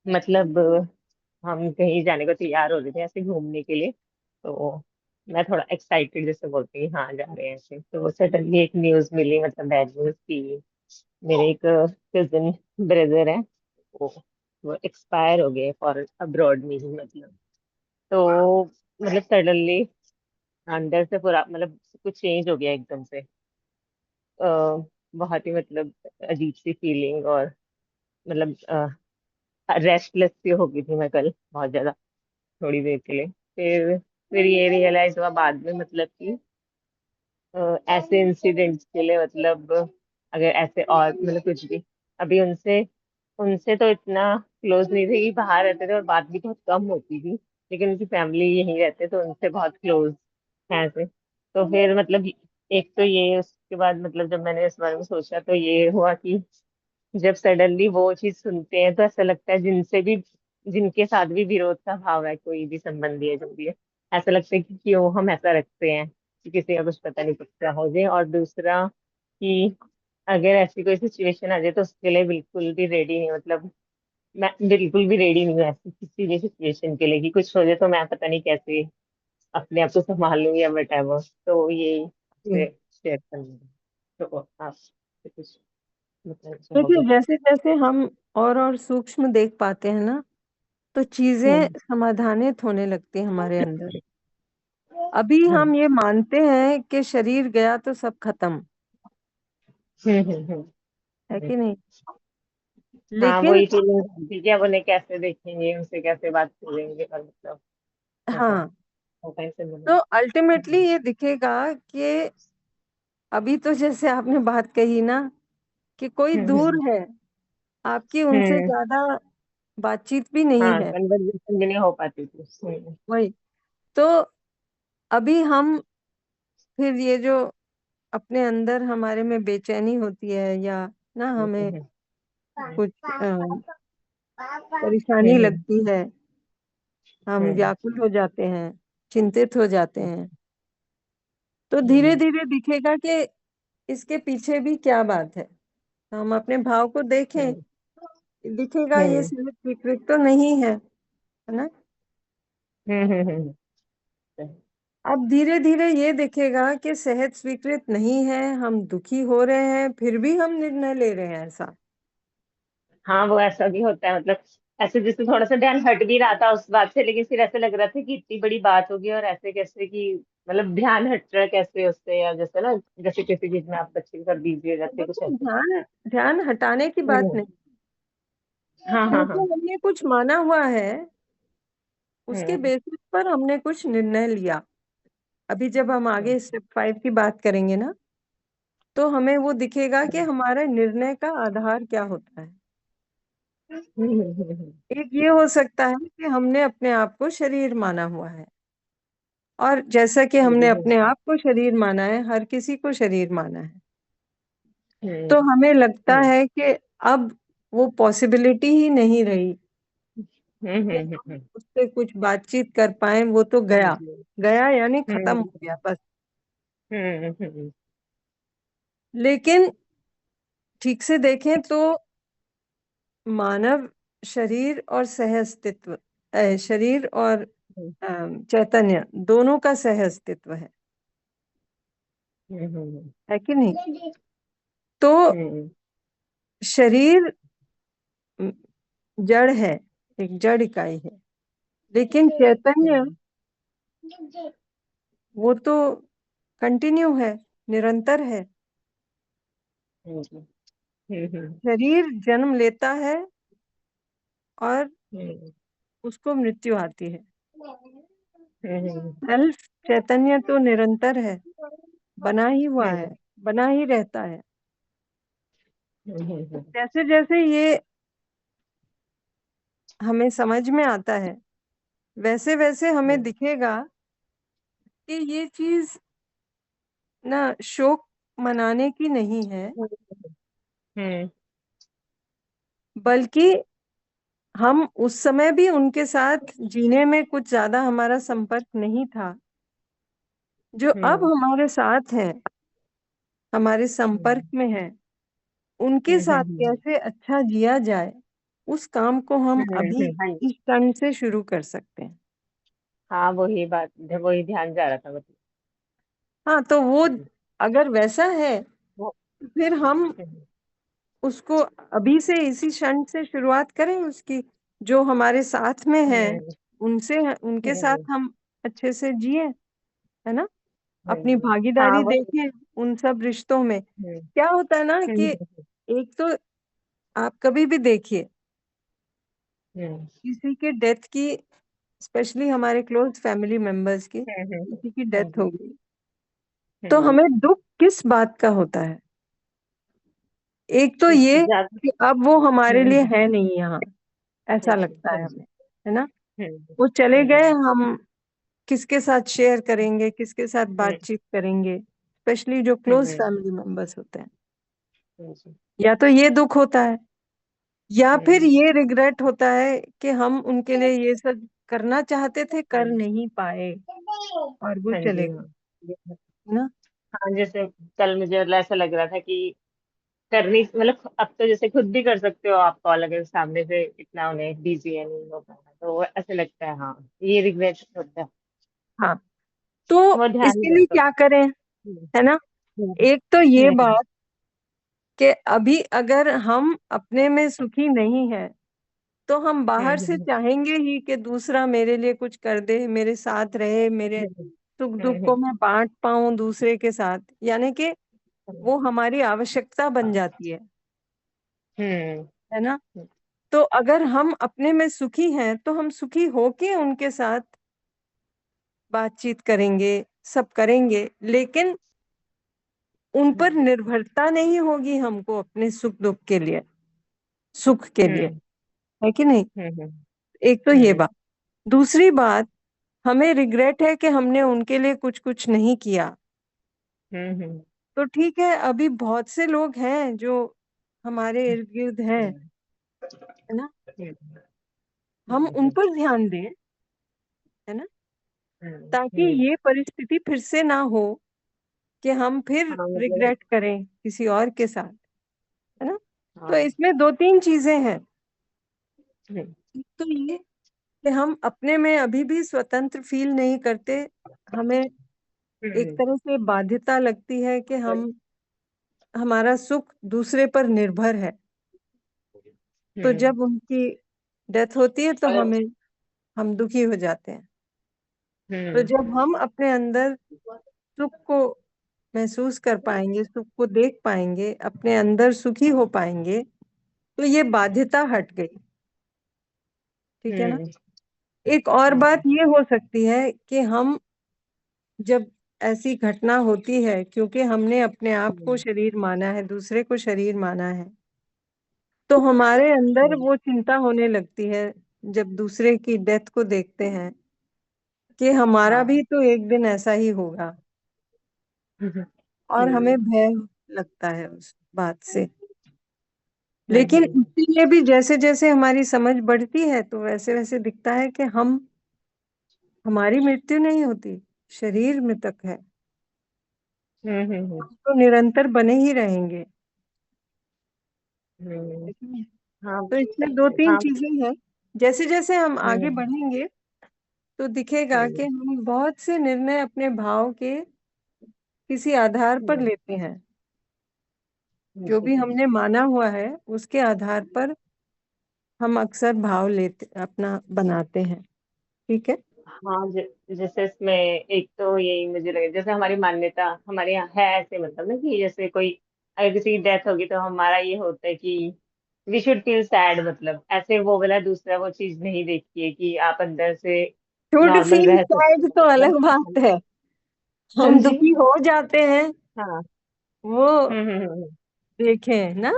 मतलब हम कहीं जाने को तैयार हो रहे थे ऐसे घूमने के लिए। तो मैं थोड़ा एक्साइटेड जैसे बोलती हूँ, हाँ जा रहे हैं ऐसे, तो सडनली एक न्यूज मिली, मतलब बैड न्यूज की मेरे एक कजिन ब्रदर है, वो वो एक्सपायर हो गए फॉर अब्रॉड में ही, मतलब। तो मतलब सडनली अंदर से पूरा मतलब कुछ चेंज हो गया एकदम से। अ, बहुत ही मतलब अजीब सी फीलिंग, और मतलब रेस्टलेस सी हो गई थी मैं कल बहुत ज्यादा, थोड़ी देर के लिए। फिर ये रियलाइज हुआ बाद में, मतलब कि ऐसे इंसिडेंट्स के लिए, मतलब अगर ऐसे और मतलब कुछ भी, अभी उनसे उनसे तो इतना क्लोज नहीं थे, कि बाहर रहते थे और बात भी बहुत कम होती थी, लेकिन उनकी फैमिली यहीं रहते तो उनसे बहुत क्लोज है ऐसे। तो फिर मतलब एक तो ये, उसके बाद मतलब जब मैंने इस बारे में सोचा तो ये हुआ कि जब सडनली वो चीज सुनते हैं तो ऐसा लगता है जिनसे भी, जिनके साथ भी विरोध का भाव है, कोई भी संबंधी है जो भी है, ऐसा लगता है कि क्यों हम ऐसा रखते हैं कि किसी का कुछ पता नहीं पड़ता हो जाए। और दूसरा कि अगर ऐसी कोई सिचुएशन आ जाए तो उसके लिए बिल्कुल भी रेडी नहीं, मतलब मैं बिल्कुल भी रेडी नहीं हूँ ऐसी किसी भी सिचुएशन के लिए, कि कुछ हो जाए तो मैं पता नहीं कैसे अपने आप को संभालूं या वट एवर। तो ये आपसे शेयर करना है। तो आप कुछ बताना देखिए, चाहोगे? जैसे जैसे हम और सूक्ष्म देख पाते हैं ना, तो चीजें हम्म समाधानित होने लगती हैं हमारे अंदर। अभी हम्म हम ये मानते हैं कि शरीर गया तो सब खत्म, हम्म हम्म हम्म, है हम्म। कि नहीं? हाँ, लेकिन वही फीलिंग ठीक है, अब उन्हें कैसे देखेंगे, उनसे कैसे बात करेंगे, और मतलब ऐसा हाँ, होता है ऐसे तो मतलब। अल्टीमेटली ये दिखेगा कि अभी तो जैसे आपने बात कही ना कि कोई हम्म दूर हम्म है, आपकी उनसे हम्म, ज्यादा बातचीत भी नहीं हाँ, है। कन्वर्सेशन भी नहीं हो पाती थी। वही तो, अभी हम फिर ये जो अपने अंदर हमारे में बेचैनी होती है, या ना हमें हम्म कुछ हम्म परेशानी हम्म लगती है, हम हम्म व्याकुल हो जाते हैं, चिंतित हो जाते हैं, तो धीरे हम्म धीरे दिखेगा कि इसके पीछे भी क्या बात है। तो हम अपने भाव को देखें, हम्म दिखेगा ये हम्म सिर्फ विकृत तो नहीं है ना। हम्म हम्म हम्म, हम्म। अब धीरे धीरे ये दिखेगा कि सहज स्वीकृत नहीं है, हम दुखी हो रहे हैं, फिर भी हम निर्णय ले रहे हैं ऐसा। हाँ, वो ऐसा भी होता है, मतलब ऐसे जैसे थोड़ा सा ध्यान हट भी रहा था उस बात से, लेकिन फिर ऐसे लग रहा था कि इतनी बड़ी बात होगी और ऐसे कैसे, कि मतलब ध्यान हट रहा है कैसे उससे, या जैसे ना, जैसे किसी चीज में आप बच्चे कर दीजिए, जैसे कुछ देखो, ऐसे। ध्यान ध्यान हटाने की बात हम्म, नहीं, हाँ हाँ क्योंकि हाँ। हमने कुछ माना हुआ है, उसके हम्म बेसिस पर हमने कुछ निर्णय लिया। अभी जब हम हम्म आगे स्टेप 5 की बात करेंगे ना, तो हमें वो दिखेगा कि हमारे निर्णय का आधार क्या होता है। हम्म एक ये हो सकता है कि हमने अपने आप को शरीर माना हुआ है, और जैसा कि हमने हम्म अपने आप को शरीर माना है, हर किसी को शरीर माना है, हम्म तो हमें लगता हम्म है कि अब वो पॉसिबिलिटी ही नहीं रही कि हम्म हम उससे कुछ बातचीत कर पाए। वो तो समझ गया, गई। गया यानी खत्म हम्म हो गया बस। हम्म। लेकिन ठीक से देखें तो मानव शरीर और सह अस्तित्व, शरीर और चैतन्य दोनों का सह अस्तित्व है कि नहीं? तो हम्म शरीर जड़ है, एक जड़ इकाई है, लेकिन चैतन्य वो तो कंटिन्यू है, निरंतर है। शरीर जन्म लेता है और उसको मृत्यु आती है। सेल्फ चैतन्य तो निरंतर है, बना ही हुआ है, बना ही रहता है। जैसे जैसे ये हमें समझ में आता है, वैसे वैसे हमें दिखेगा कि ये चीज ना शोक मनाने की नहीं है, बल्कि हम उस समय भी उनके साथ जीने में कुछ ज्यादा हमारा संपर्क नहीं था। जो अब हमारे साथ है, हमारे संपर्क में है, उनके साथ कैसे अच्छा जिया जाए, उस काम को हम अभी इस क्षण से शुरू कर सकते हैं। हाँ, वही बात, वही ध्यान जा रहा था मतलब। हाँ, तो वो अगर वैसा है वो तो फिर हम उसको अभी से इसी क्षण से शुरुआत करें उसकी। जो हमारे साथ में है उनसे, उनके साथ हम अच्छे से जिए, है ना, अपनी हाँ, भागीदारी वही। देखें उन सब रिश्तों में। क्या होता है ना कि एक तो आप कभी भी देखिए, किसी के डेथ की, स्पेशली हमारे क्लोज फैमिली मेंबर्स की, किसी की डेथ हो गई तो हमें दुख किस बात का होता है? एक तो ये ज्यादा। कि अब वो हमारे लिए है नहीं यहाँ, ऐसा लगता है हमें, है ना। वो चले गए, हम किसके साथ शेयर करेंगे, किसके साथ बातचीत करेंगे, स्पेशली जो क्लोज फैमिली मेंबर्स होते हैं। या तो ये दुख होता है, या फिर ये रिग्रेट होता है कि हम उनके लिए ये सब करना चाहते थे, कर नहीं पाए और वो हाँ चले जी, गए, हाँ। है ना। हाँ, जैसे कल मुझे मतलब ऐसा लग रहा था कि करनी, मतलब अब तो जैसे खुद भी कर सकते हो आप कॉल, अगर सामने से इतना उन्हें बिजी है, नहीं हो पाना, तो वो ऐसे लगता है। हाँ, ये रिग्रेट होता है। हाँ, तो वो ध्यान नहीं इसके लिए रहता। क्या करें, हम्म, है ना। हम्म, एक तो ये हम्म, बात कि अभी अगर हम अपने में सुखी नहीं है तो हम बाहर से हम्म, चाहेंगे ही कि दूसरा मेरे लिए कुछ कर दे, मेरे साथ रहे, मेरे हम्म, सुख दुख हम्म, को मैं बांट पाऊं दूसरे के साथ, यानी कि वो हमारी आवश्यकता बन जाती हम्म, है ना। तो अगर हम अपने में सुखी हैं तो हम सुखी होके उनके साथ बातचीत करेंगे, सब करेंगे, लेकिन उन पर निर्भरता नहीं होगी हमको अपने सुख दुख के लिए, सुख के लिए, हम्म, है कि नहीं। हम्म, एक तो ये हम्म, बात। दूसरी बात, हमें रिग्रेट है कि हमने उनके लिए कुछ कुछ नहीं किया। हम्म, तो ठीक है, अभी बहुत से लोग हैं जो हमारे इर्द गिर्द हैं, है ना, हम उन पर ध्यान दें, है ना, ताकि ये परिस्थिति फिर से ना हो कि हम फिर हाँ, मतलब। रिग्रेट करें किसी और के साथ, है ना। तो हाँ। इसमें दो तीन चीजें हैं। हम्म, एक तो ये कि हम अपने में अभी भी स्वतंत्र फील नहीं करते, हमें एक हम्म, तरह से बाध्यता लगती है कि हम, हमारा सुख दूसरे पर निर्भर है। तो हम्म, जब उनकी डेथ होती है तो हम दुखी हो जाते हैं। तो हम्म, जब हम अपने अंदर सुख को महसूस कर पाएंगे, सुख को देख पाएंगे, अपने अंदर सुखी हो पाएंगे, तो ये बाध्यता हट गई, ठीक है ना। हम्म, एक और बात ये हो सकती है कि हम, जब ऐसी घटना होती है, क्योंकि हमने अपने आप को शरीर माना है, दूसरे को शरीर माना है, तो हमारे अंदर वो चिंता होने लगती है जब दूसरे की डेथ को देखते हैं कि हमारा हाँ। भी तो एक दिन ऐसा ही होगा, और हमें हम्म, भय लगता है उस बात से। लेकिन हम्म, इसके लिए भी जैसे जैसे हमारी समझ बढ़ती है तो वैसे वैसे दिखता है कि हमारी मृत्यु नहीं होती, शरीर मृतक है, हम्म, हम्म, हम तो निरंतर बने ही रहेंगे। हम्म, ठीक है? हाँ। तो इसमें दो तीन हाँ। चीजें हैं। जैसे जैसे हम आगे हम्म, बढ़ेंगे तो दिखेगा कि हम्म, हम बहुत से निर्णय अपने भाव के किसी आधार पर हम्म, लेते हैं। जो भी हम्म, हमने माना हुआ है उसके आधार पर हम अक्सर भाव लेते, अपना बनाते हैं, ठीक है। हाँ, जैसे इसमें एक तो यही मुझे लगे, जैसे हमारी मान्यता हमारे यहाँ है ऐसे, मतलब ना कि जैसे कोई अगर किसी की डेथ होगी तो हमारा ये होता है कि वी शुड फील सैड, मतलब ऐसे वो वाला दूसरा वो चीज नहीं देखी है कि आप अंदर से शुड नॉर्मल फील रह सकते सैड हो, तो मतलब। अलग बात है, हाँ हम जी। दुखी हो जाते हैं हाँ। वो हम्म। देखें ना।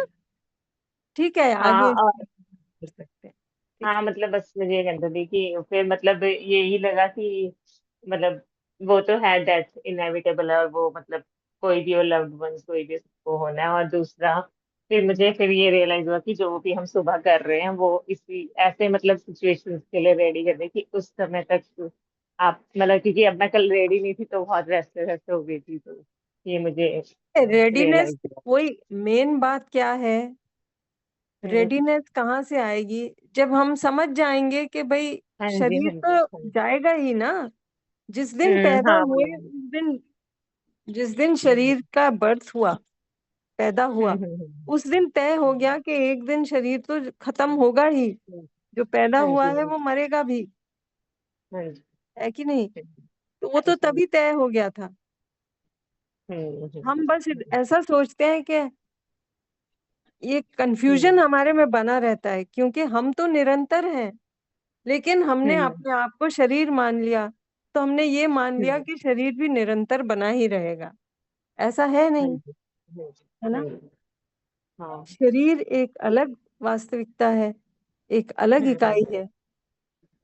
ठीक है, हाँ आगे और कर सकते हैं। ठीक हाँ, है। मतलब बस मुझे ये कहना थी कि फिर मतलब यही लगा कि मतलब वो तो है, डेथ इनएविटेबल है, और वो मतलब कोई भी हो, लव्ड वंस कोई भी उसको होना है। और दूसरा फिर ये रियलाइज हुआ कि जो भी हम सुबह कर रहे हैं वो इसी ऐसे मतलब सिचुएशंस के लिए रेडी करने की, उस समय तक आप मतलब, क्योंकि अब मैं कल रेडी नहीं थी तो बहुत रेस्ट हो गई थी, तो ये मुझे रेडीनेस, रियलाइज हुआ। वही मेन बात क्या है, हम्म। रेडीनेस कहाँ से आएगी, जब हम समझ जाएंगे कि भाई हाँ जी, शरीर हाँ जी, तो हाँ जी। जाएगा ही ना। जिस दिन पैदा हाँ हुए वही। उस दिन, जिस दिन हम्म शरीर का बर्थ हुआ, पैदा हुआ, उस दिन तय हो गया कि एक दिन शरीर तो खत्म होगा ही, हम्म। जो पैदा हाँ हुआ जी, है हाँ वो जी, मरेगा भी, हाँ जी, है कि नहीं। तो वो हाँ तो जी। तभी तय हो गया था। हम बस ऐसा सोचते हैं कि ये कंफ्यूजन हम्म हमारे में बना रहता है, क्योंकि हम तो निरंतर हैं, लेकिन हमने हम्म अपने आप को शरीर मान लिया, तो हमने ये मान लिया हम्म। कि शरीर भी निरंतर बना ही रहेगा। ऐसा है हाँ नहीं, जी, हाँ जी, है ना। हाँ जी। हाँ। शरीर एक अलग वास्तविकता है, एक अलग इकाई हम्म है,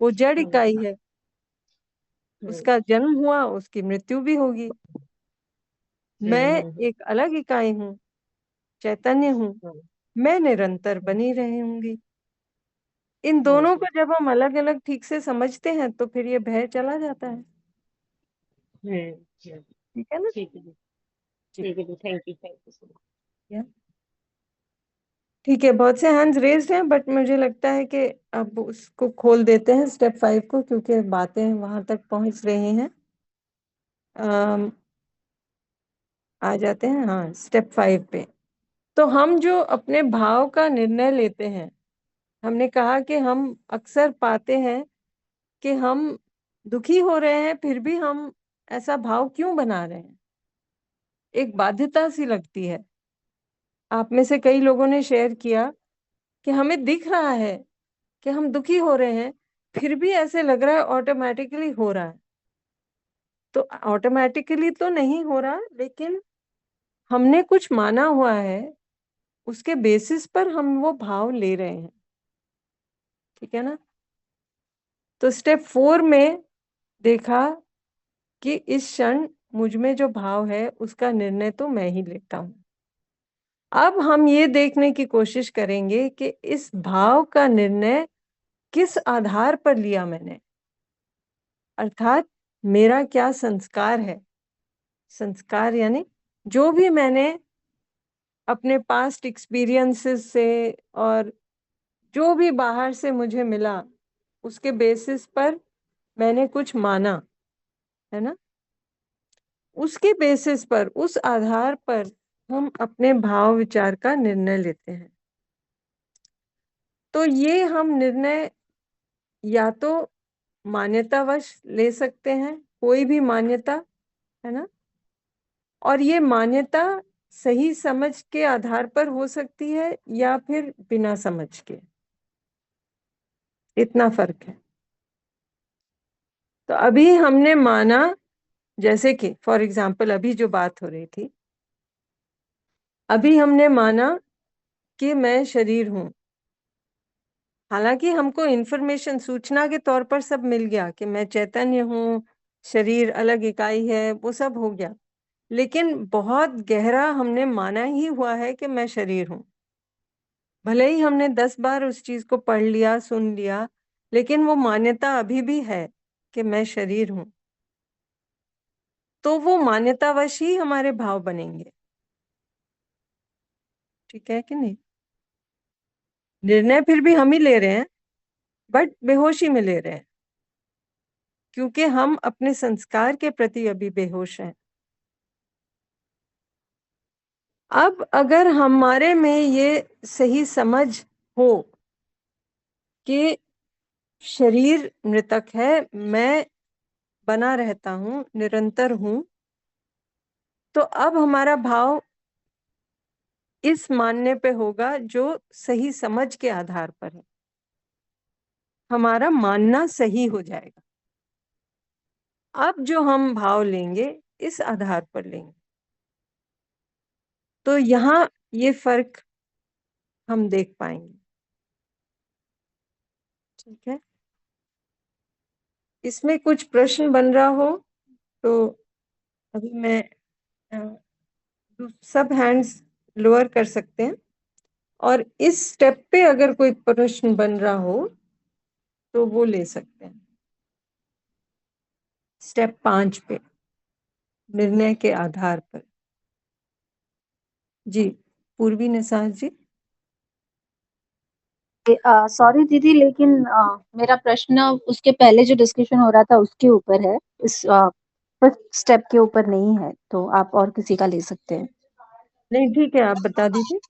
वो जड़ हम्म इकाई है। हम्म उसका जन्म हुआ, उसकी मृत्यु भी होगी। मैं हम्म एक अलग इकाई हूँ, चैतन्य हूँ, हम्म मैं निरंतर हम्म। बनी रहूंगी। इन हाँ दोनों जी। को जब हम अलग अलग ठीक से समझते हैं तो फिर ये भय चला जाता है। हम्म। ठीक है ना। ठीक है जी। जी। ठीक है जी, थैंक यू सो मच। या, ठीक है, बहुत से हैंड्स रेज्ड हैं, बट मुझे लगता है कि अब उसको खोल देते हैं स्टेप 5 को, क्योंकि बातें वहां तक पहुंच रही हैं। अम, आ जाते हैं, हाँ, स्टेप 5 पे। तो हम जो अपने भाव का निर्णय लेते हैं, हमने कहा कि हम अक्सर पाते हैं कि हम दुखी हो रहे हैं, फिर भी हम ऐसा भाव क्यों बना रहे हैं, एक बाध्यता सी लगती है। आप में से कई लोगों ने शेयर किया कि हमें दिख रहा है कि हम दुखी हो रहे हैं, फिर भी ऐसे लग रहा है ऑटोमेटिकली हो रहा है। तो ऑटोमेटिकली तो नहीं हो रहा, लेकिन हमने कुछ माना हुआ है, उसके बेसिस पर हम वो भाव ले रहे हैं। ठीक है ना। तो स्टेप 4 में देखा कि इस क्षण मुझ में जो भाव है उसका निर्णय तो मैं ही लेता हूं। अब हम ये देखने की कोशिश करेंगे कि इस भाव का निर्णय किस आधार पर लिया मैंने, अर्थात मेरा क्या संस्कार है। संस्कार यानी जो भी मैंने अपने पास्ट एक्सपीरियंसेस से और जो भी बाहर से मुझे मिला, उसके बेसिस पर मैंने कुछ माना, है ना। उसके बेसिस पर, उस आधार पर हम अपने भाव विचार का निर्णय लेते हैं। तो ये हम निर्णय या तो मान्यतावश ले सकते हैं, कोई भी मान्यता, है ना। और ये मान्यता सही समझ के आधार पर हो सकती है या फिर बिना समझ के, इतना फर्क है। तो अभी हमने माना, जैसे कि फॉर एग्जाम्पल अभी जो बात हो रही थी, अभी हमने माना कि मैं शरीर हूं। हालांकि हमको इंफॉर्मेशन, सूचना के तौर पर सब मिल गया कि मैं चैतन्य हूँ, शरीर अलग इकाई है, वो सब हो गया, लेकिन बहुत गहरा हमने माना ही हुआ है कि मैं शरीर हूँ। भले ही हमने 10 बार उस चीज को पढ़ लिया, सुन लिया, लेकिन वो मान्यता अभी भी है कि मैं शरीर हूँ। तो वो मान्यतावश ही हमारे भाव बनेंगे। ठीक है कि नहीं। निर्णय फिर भी हम ही ले रहे हैं, बट बेहोशी में ले रहे हैं, क्योंकि हम अपने संस्कार के प्रति अभी बेहोश हैं। अब अगर हमारे में ये सही समझ हो कि शरीर मृतक है, मैं बना रहता हूँ, निरंतर हूँ, तो अब हमारा भाव इस मानने पे होगा जो सही समझ के आधार पर है। हमारा मानना सही हो जाएगा। अब जो हम भाव लेंगे इस आधार पर लेंगे। तो यहाँ ये फर्क हम देख पाएंगे। ठीक है, इसमें कुछ प्रश्न बन रहा हो तो अभी मैं सब हैंड्स लोअर कर सकते हैं, और इस स्टेप पे अगर कोई प्रश्न बन रहा हो तो वो ले सकते हैं। स्टेप 5 पे निर्णय के आधार पर। जी, पूर्वी निसार जी। सॉरी दीदी, लेकिन मेरा प्रश्न उसके पहले जो डिस्कशन हो रहा था उसके ऊपर है, इस फर्स्ट स्टेप के ऊपर नहीं है, तो आप और किसी का ले सकते हैं। नहीं ठीक है, आप बता दीजिए।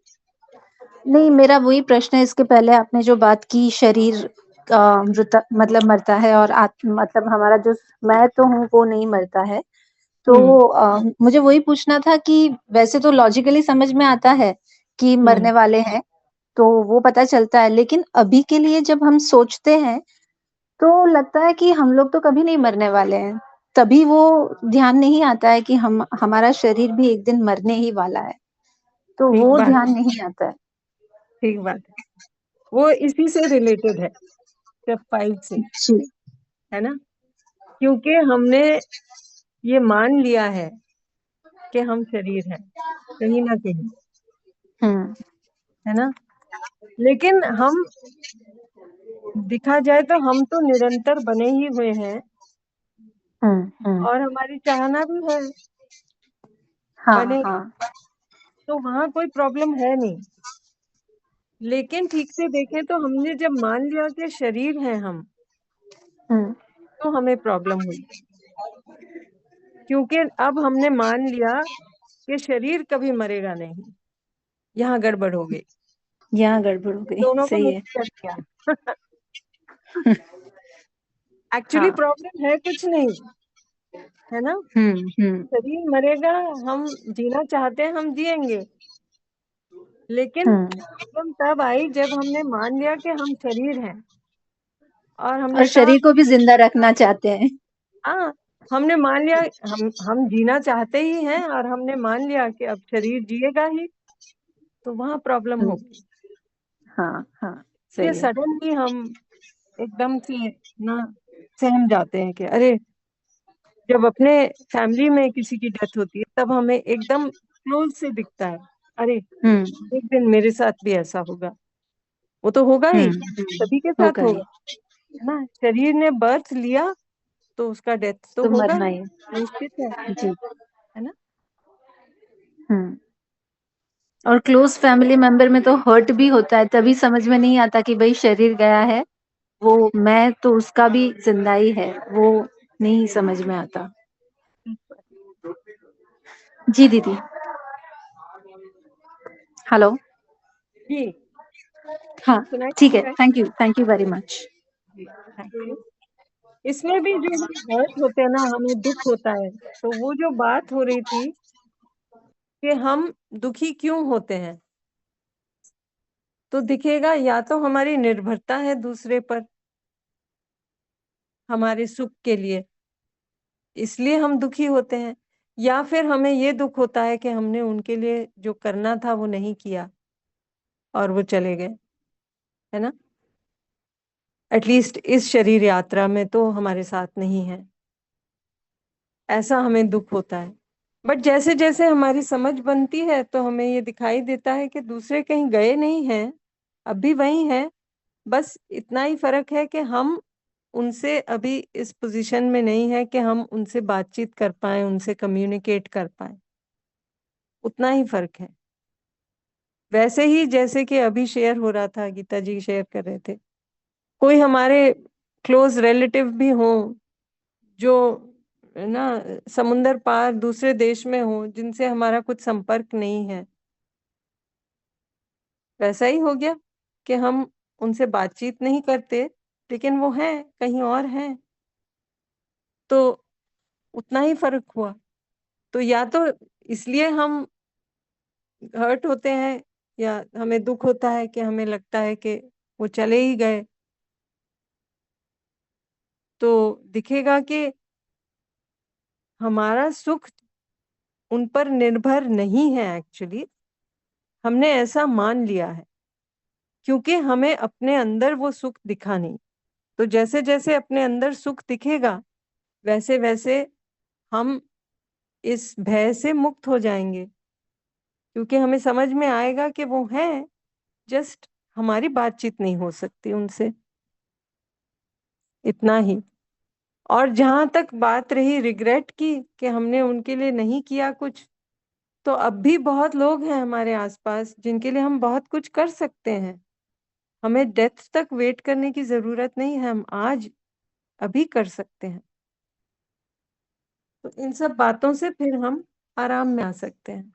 नहीं, मेरा वही प्रश्न है। इसके पहले आपने जो बात की, शरीर मतलब मरता है, और मतलब हमारा जो मैं तो हूँ वो नहीं मरता है। तो मुझे वही पूछना था कि वैसे तो लॉजिकली समझ में आता है कि मरने वाले हैं, तो वो पता चलता है, लेकिन अभी के लिए जब हम सोचते हैं तो लगता है कि हम लोग तो कभी नहीं मरने वाले हैं। तभी वो ध्यान नहीं आता है कि हमारा शरीर भी एक दिन मरने ही वाला है, तो ठीक वो बात, ध्यान नहीं आता है। ठीक बात है। वो इसी से रिलेटेड है, स्टेप 5 से, जी। है ना? क्योंकि हमने ये मान लिया है कि हम शरीर हैं कहीं ना कहीं, है ना? लेकिन हम दिखा जाए तो हम तो निरंतर बने ही हुए हैं, और हमारी चाहना भी है हाँ, बने, हाँ। तो वहां कोई प्रॉब्लम है नहीं। लेकिन ठीक से देखें तो हमने जब मान लिया कि शरीर है हम, तो हमें प्रॉब्लम हुई, क्योंकि अब हमने मान लिया कि शरीर कभी मरेगा नहीं। यहाँ गड़बड़ हो गई, यहाँ गड़बड़ हो गई, दोनों को सही है। मिक्स कर दिया। एक्चुअली हाँ। प्रॉब्लम है कुछ नहीं, है ना? हम्म। शरीर मरेगा, हम जीना चाहते हैं, हम जिएंगे, लेकिन प्रॉब्लम तब आई जब हमने मान लिया कि हम शरीर हैं, और और हमने कहा, शरीर को भी जिंदा रखना चाहते हैं। हाँ, हमने मान लिया हम जीना चाहते ही हैं, और हमने मान लिया कि अब शरीर जिएगा ही, तो वहां प्रॉब्लम हो गई। हाँ, हाँ, ये सही है। सडनली हम एकदम से ना सहम जाते हैं कि अरे, जब अपने फैमिली में किसी की डेथ होती है तब हमें एकदम क्लोज से दिखता है, अरे एक दिन मेरे साथ भी ऐसा होगा। वो तो होगा ही, सभी के साथ होगा ही। होगा, है ना? शरीर ने बर्थ लिया तो उसका डेथ तो तो होगा मरना ही, ही। निश्चित जी। है ना? और क्लोज फैमिली मेंबर में तो हर्ट भी होता है, तभी समझ में नहीं आता कि भाई शरीर गया है, वो मैं तो उसका भी जिंदा ही है, वो नहीं समझ में आता। जी दीदी। हेलो। जी, हाँ, सुनाई ठीक है। दे रहा है? Thank you very much. जी, थैंक यू। इसमें भी जो हम हर्ट होते हैं ना, हमें दुख होता है, तो वो जो बात हो रही थी कि हम दुखी क्यों होते हैं, तो दिखेगा या तो हमारी निर्भरता है दूसरे पर हमारे सुख के लिए, इसलिए हम दुखी होते हैं, या फिर हमें ये दुख होता है कि हमने उनके लिए जो करना था वो नहीं किया और वो चले गए, है ना? एटलीस्ट इस शरीर यात्रा में तो हमारे साथ नहीं है, ऐसा हमें दुख होता है। बट जैसे जैसे हमारी समझ बनती है तो हमें ये दिखाई देता है कि दूसरे कहीं गए नहीं हैं, अभी वही हैं, बस इतना ही फर्क है कि हम उनसे अभी इस पोजीशन में नहीं है कि हम उनसे बातचीत कर पाए, उनसे कम्युनिकेट कर पाए, उतना ही फर्क है। वैसे ही जैसे कि अभी शेयर हो रहा था, गीता जी शेयर कर रहे थे, कोई हमारे क्लोज रिलेटिव भी हो जो ना समुंदर पार दूसरे देश में हो, जिनसे हमारा कुछ संपर्क नहीं है, वैसा ही हो गया कि हम उनसे बातचीत नहीं करते, लेकिन वो हैं कहीं और हैं, तो उतना ही फर्क हुआ। तो या तो इसलिए हम हर्ट होते हैं या हमें दुख होता है कि हमें लगता है कि वो चले ही गए, तो दिखेगा कि हमारा सुख उन पर निर्भर नहीं है। एक्चुअली हमने ऐसा मान लिया है क्योंकि हमें अपने अंदर वो सुख दिखा नहीं। तो जैसे जैसे अपने अंदर सुख दिखेगा वैसे वैसे हम इस भय से मुक्त हो जाएंगे, क्योंकि हमें समझ में आएगा कि वो हैं, जस्ट हमारी बातचीत नहीं हो सकती उनसे, इतना ही। और जहां तक बात रही रिग्रेट की कि हमने उनके लिए नहीं किया कुछ, तो अब भी बहुत लोग हैं हमारे आसपास जिनके लिए हम बहुत कुछ कर सकते हैं। हमें डेथ तक वेट करने की जरूरत नहीं है, हम आज अभी कर सकते हैं। तो इन सब बातों से फिर हम आराम में आ सकते हैं।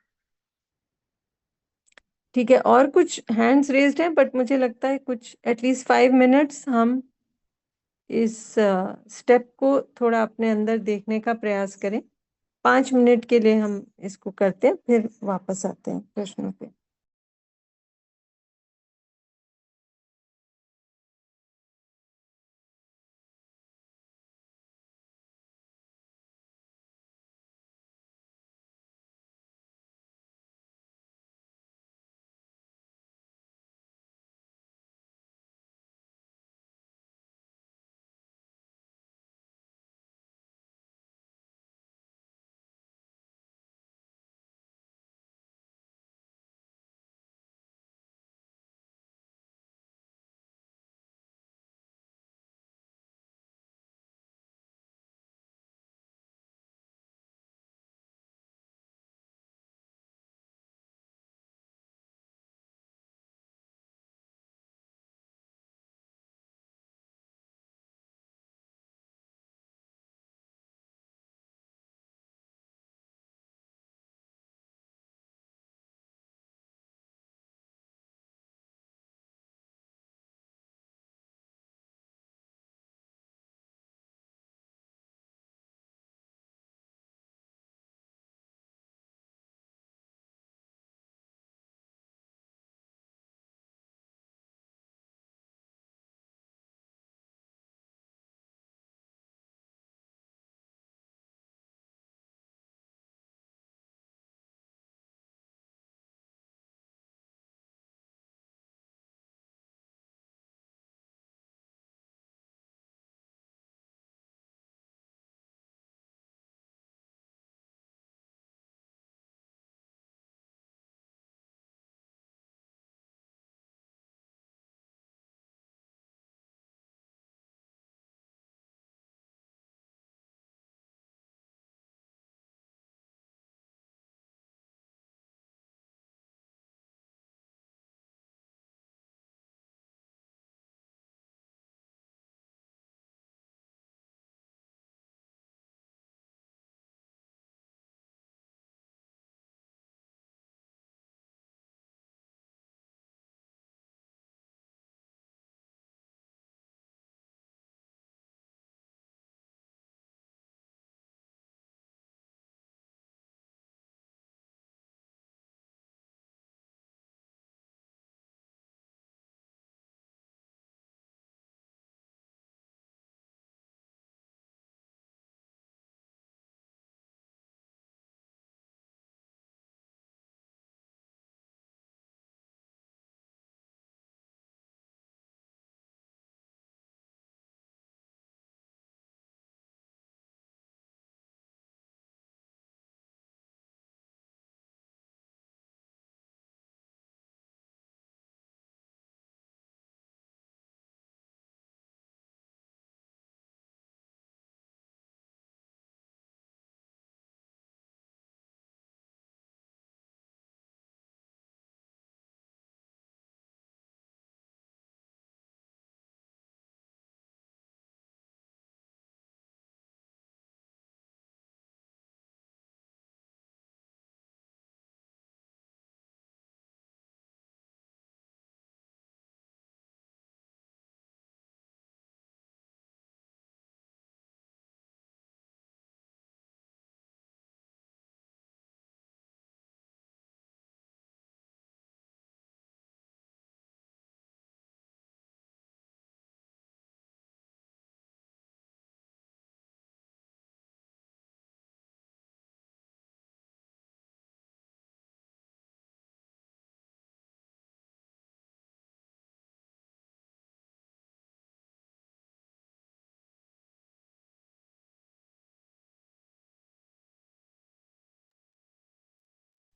ठीक है, और कुछ हैंड्स रेज्ड हैं, बट मुझे लगता है कुछ एटलीस्ट 5 मिनट्स हम इस स्टेप को थोड़ा अपने अंदर देखने का प्रयास करें। 5 मिनट के लिए हम इसको करते हैं, फिर वापस आते हैं प्रश्नों पे।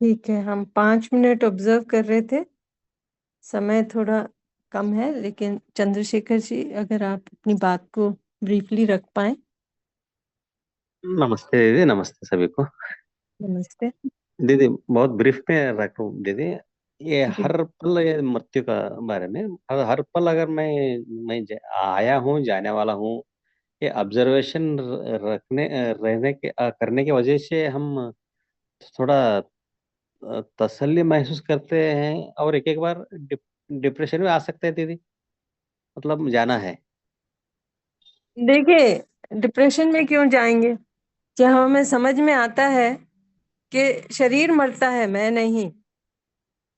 ठीक है, हम 5 मिनट ऑब्जर्व कर रहे थे, समय थोड़ा कम है, लेकिन चंद्रशेखर जी अगर आप अपनी बात को ब्रीफली रख पाए। नमस्ते दीदी, नमस्ते सभी को। नमस्ते दीदी बहुत ब्रीफ में रखूं दीदी। ये जी। हर पल ये मृत्यु का बारे में, हर पल अगर आया हूँ, जाने वाला हूँ, ये ऑब्जर्वेशन रखने रहने के करने की वजह से हम थोड़ा तसल्ली महसूस करते हैं, और एक एक बार डिप्रेशन में आ सकते हैं दीदी, मतलब जाना है। देखिए, डिप्रेशन में क्यों जाएंगे जब हमें समझ में आता है कि शरीर मरता है, मैं नहीं।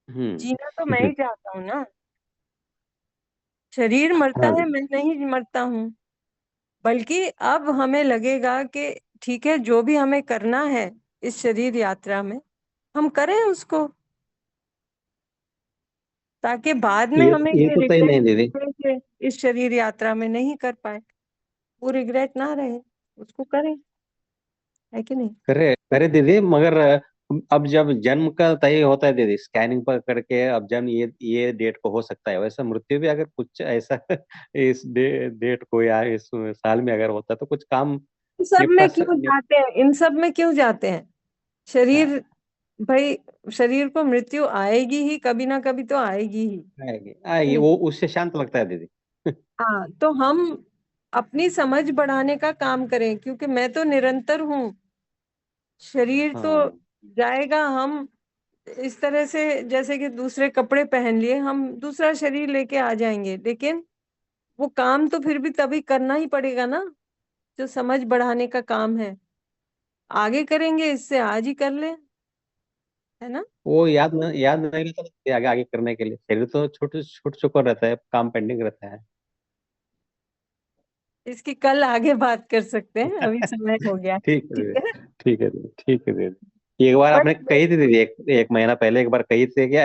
जीना तो मैं ही चाहता हूँ ना। शरीर मरता हाँ है, दीदी। मैं नहीं मरता हूँ। बल्कि अब हमें लगेगा कि ठीक है, जो भी हमें करना है इस शरीर यात्रा में, हम करें उसको, ताकि बाद में हमें ये ये तो तय रिग्रेट नहीं दीदी। कि इस शरीर यात्रा में नहीं कर पाए, वो रिग्रेट ना रहे, उसको करें, है कि नहीं? करे करे दीदी, मगर अब जब जन्म का तय होता है दीदी, स्कैनिंग पर करके अब जन्म ये डेट को हो सकता है, वैसा मृत्यु भी अगर कुछ ऐसा इस डेट को या इस साल में अगर होता है तो कुछ काम इन सब निपटा में क्यों जाते हैं, इन सब में क्यों जाते हैं? हाँ, शरीर, भाई, शरीर को मृत्यु आएगी ही, कभी ना कभी तो आएगी ही। आएगी आएगी, वो उससे शांत लगता है दीदी। हाँ, तो हम अपनी समझ बढ़ाने का काम करें, क्योंकि मैं तो निरंतर हूँ। शरीर तो हाँ, जाएगा, हम इस तरह से जैसे कि दूसरे कपड़े पहन लिए, हम दूसरा शरीर लेके आ जाएंगे, लेकिन वो काम तो फिर भी तभी करना ही पड़ेगा ना, जो समझ बढ़ाने का काम है। आगे करेंगे, इससे आज ही कर लें, है ना? वो याद नहीं रहता कि आगे आगे करने के लिए, शरीर तो छूट चुका रहता है, काम पेंडिंग रहता है। इसकी कल आगे बात कर सकते हैं, अभी समय हो गया है, ठीक है ठीक दीदी, है। ठीक है दीदी, ठीक है दीदी। एक बार बट आपने कही थी दीदी, एक महीना पहले एक बार कही थी कि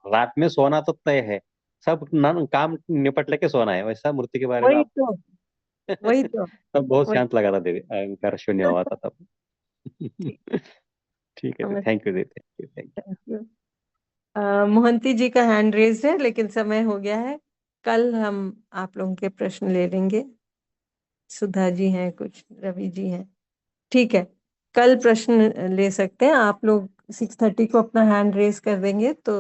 रात में सोना तो तय है, सब काम निपट लेके सोना है, वैसा मूर्ति के बारे में वही आप तो, वही तो, तब बहुत वही। शांत लगा था दीदी, घर शून्य हुआ था तब। ठीक, ठीक है दीदी, समझ। थैंक यू दीदी, thank you, thank thank you. Mohanty ji का हैंड रेज है, लेकिन समय हो गया है। कल हम आप लोगों के प्रश्न ले लेंगे। सुधा जी हैं, कुछ रवि जी हैं, ठीक है। कल प्रश्न ले सकते हैं आप लोग। 6:30 को अपना हैंड रेज कर देंगे तो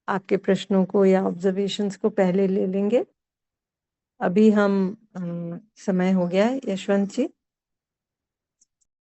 आपके प्रश्नों को या ऑब्जर्वेशंस को पहले ले लेंगे। अभी हम समय हो गया है, यशवंत जी।